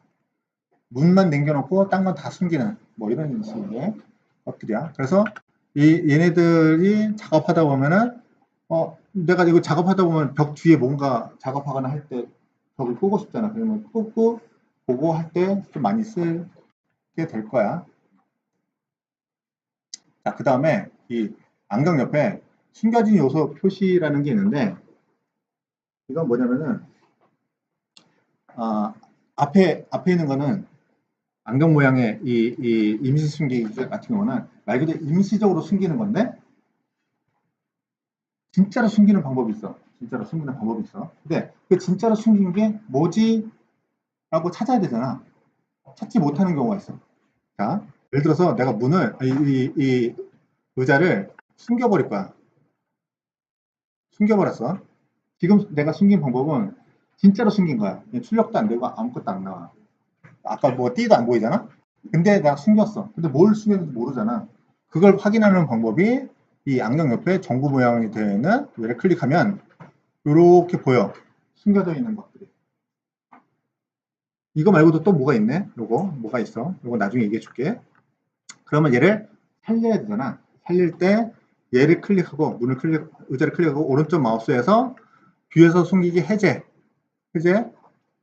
문만 남겨놓고 딴 건 다 숨기는 뭐 이런 식의 것들이야. 그래서 얘네들이 작업하다 보면은 내가 이거 작업하다 보면 벽 뒤에 뭔가 작업하거나 할 때 저기 끄고 싶잖아. 그러면 끄고 보고 할 때 좀 많이 쓰게 될 거야. 자, 그 다음에 이 안경 옆에 숨겨진 요소 표시라는 게 있는데, 이건 뭐냐면은 앞에 있는 거는 안경 모양의 이 임시 숨기기 같은 경우는 말 그대로 임시적으로 숨기는 건데, 진짜로 숨기는 방법이 있어. 진짜로 숨기는 방법이 있어. 근데 그 진짜로 숨긴 게 뭐지? 라고 찾아야 되잖아. 찾지 못하는 경우가 있어. 자, 예를 들어서 내가 문을, 이 의자를 숨겨버릴 거야. 숨겨버렸어. 지금 내가 숨긴 방법은 진짜로 숨긴 거야. 출력도 안 되고 아무것도 안 나와. 아까 뭐 띠도 안 보이잖아? 근데 내가 숨겼어. 근데 뭘 숨겼는지 모르잖아. 그걸 확인하는 방법이 이 안경 옆에 전구 모양이 되어 있는 얘를 클릭하면 이렇게 보여. 숨겨져 있는 것들이. 이거 말고도 또 뭐가 있네? 요거 뭐가 있어? 요거 나중에 얘기해 줄게. 그러면 얘를 살려야 되잖아. 살릴 때 얘를 클릭하고 의자를 클릭하고 오른쪽 마우스에서 뷰에서 숨기기 해제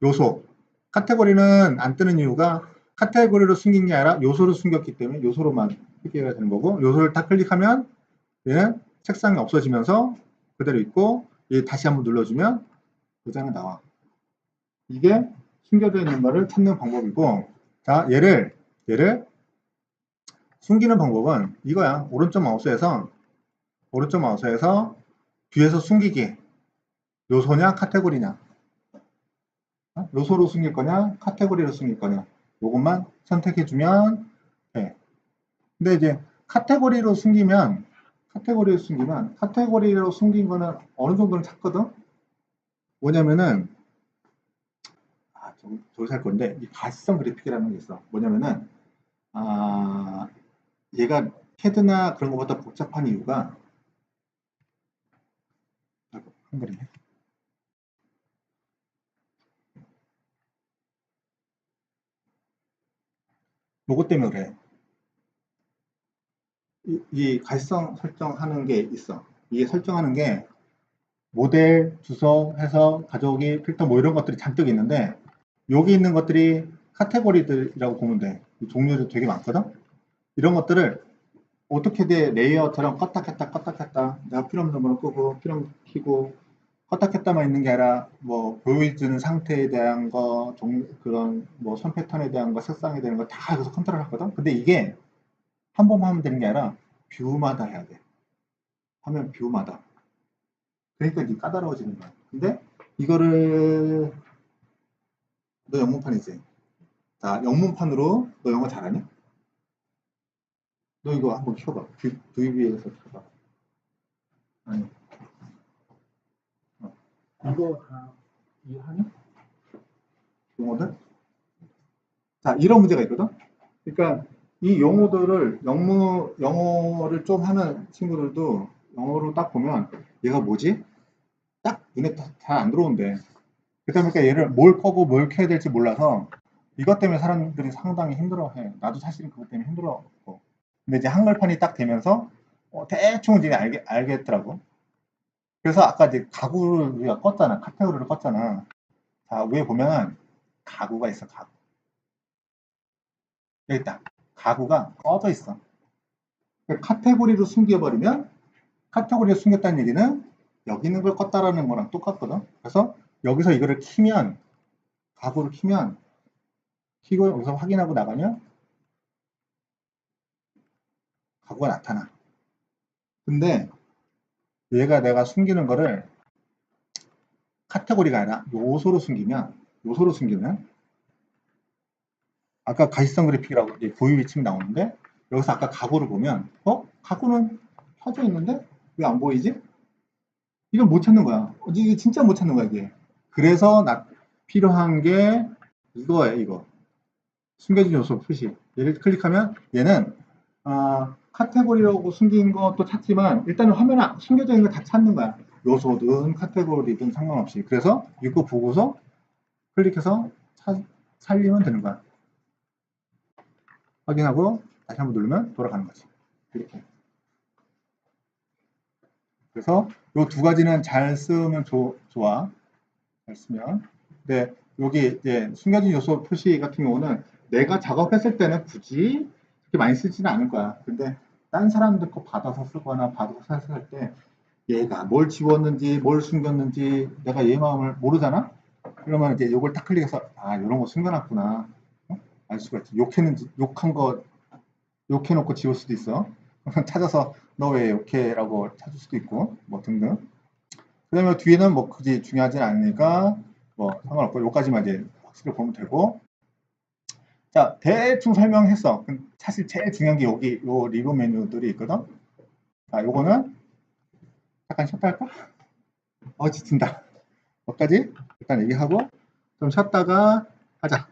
요소. 카테고리는 안 뜨는 이유가 카테고리로 숨긴 게 아니라 요소를 숨겼기 때문에 요소로만 표기가 되는 거고, 요소를 딱 클릭하면 얘는 책상이 없어지면서 그대로 있고, 얘 다시 한번 눌러주면 의자가 나와. 이게 숨겨져 있는 거를 찾는 방법이고, 자, 얘를 숨기는 방법은 이거야. 오른쪽 마우스에서 뷰에서 숨기기. 요소냐 카테고리냐, 요소로 숨길 거냐 카테고리로 숨길 거냐, 요것만 선택해 주면 돼. 근데 이제 카테고리로 숨기면 카테고리로 숨긴 거는 어느 정도는 찾거든. 뭐냐면은 저기 살 건데, 이 가시성 그래픽이라는 게 있어. 뭐냐면은 얘가 캐드나 그런 것보다 복잡한 이유가, 한글이네. 요것 때문에 그래. 이 가시성 설정하는 게 있어. 이게 설정하는 게 모델, 주소, 해석, 가져오기, 필터 뭐 이런 것들이 잔뜩 있는데, 여기 있는 것들이 카테고리들이라고 보면 돼. 종류도 되게 많거든. 이런 것들을 어떻게 돼? 레이어처럼 껐다 켰다 내가 필요 없는 거는 끄고 필요 없는 거 켜고, 껐다 켰다만 있는 게 아니라 뭐 보여주는 상태에 대한 거, 그런 뭐 선 패턴에 대한 거, 색상에 대한 거 다 여기서 컨트롤 하거든. 근데 이게 한 번만 하면 되는 게 아니라 뷰마다 해야 돼. 화면 뷰마다. 그러니까 이게 까다로워지는 거야. 근데 이거를, 너 영문판이지? 자, 영문판으로 너 영어 잘하냐? 너 이거 한번 켜봐. VB에서 켜봐. 아니, 이거 다 이해하냐? 용어들? 자, 이런 문제가 있거든? 그러니까 이 용어들을, 영어를 좀 하는 친구들도 영어로 딱 보면 얘가 뭐지? 딱 눈에 잘 안 들어온대. 그러다 보니까 얘를 뭘 켜고 뭘 켜야 될지 몰라서 이것 때문에 사람들이 상당히 힘들어해. 나도 사실은 그것 때문에 힘들었고. 근데 이제 한글판이 딱 되면서 대충 이제 알겠더라고. 그래서 아까 이제 가구를 우리가 껐잖아. 카테고리를 껐잖아. 자, 위에 보면 가구가 있어. 가구. 여기 있다. 가구가 꺼져 있어. 카테고리로 숨겨버리면, 카테고리에 숨겼다는 얘기는 여기 있는 걸 껐다라는 거랑 똑같거든. 그래서 여기서 이거를 키면, 가구를 키면, 키고 여기서 확인하고 나가면 가구가 나타나. 근데 얘가 내가 숨기는 거를 카테고리가 아니라 요소로 숨기면 아까 가시성 그래픽이라고 이제 고유 위침이 나오는데, 여기서 아까 가구를 보면 가구는 켜져 있는데 왜 안 보이지? 이걸 못 찾는 거야. 이게 진짜 못 찾는 거야, 이게. 그래서 필요한 게 이거예요, 이거. 숨겨진 요소 표시. 얘를 클릭하면 얘는 카테고리라고 숨긴 것도 찾지만 일단은 화면에 숨겨져 있는 거 다 찾는 거야. 요소든 카테고리든 상관없이. 그래서 이거 보고서 클릭해서 살리면 되는 거야. 확인하고 다시 한번 누르면 돌아가는 거지. 이렇게. 그래서 이 두 가지는 잘 쓰면 좋아. 잘 쓰면. 근데 여기 이제 숨겨진 요소 표시 같은 경우는 내가 작업했을 때는 굳이 그렇게 많이 쓰지는 않을 거야. 근데 딴 사람들 거 받아서 쓰거나 받아서 할 때 얘가 뭘 지웠는지 뭘 숨겼는지 내가 얘 마음을 모르잖아. 그러면 이제 요걸 딱 클릭해서 아 이런 거 숨겨놨구나. 어? 알 수가 있지. 욕했는지 욕한 거 욕해놓고 지울 수도 있어. 찾아서 너 왜 욕해라고 찾을 수도 있고 뭐 등등. 그다음에 뒤에는 뭐 굳이 중요하진 않으니까 뭐 상관없고 요까지만 이제 확실히 보면 되고. 자 대충 설명했어. 사실 제일 중요한 게 여기 요 리뷰 메뉴들이 있거든. 아 요거는 잠깐 쉬었다 할까? 지친다. 여기까지 일단 얘기하고 좀 쉬었다가 하자.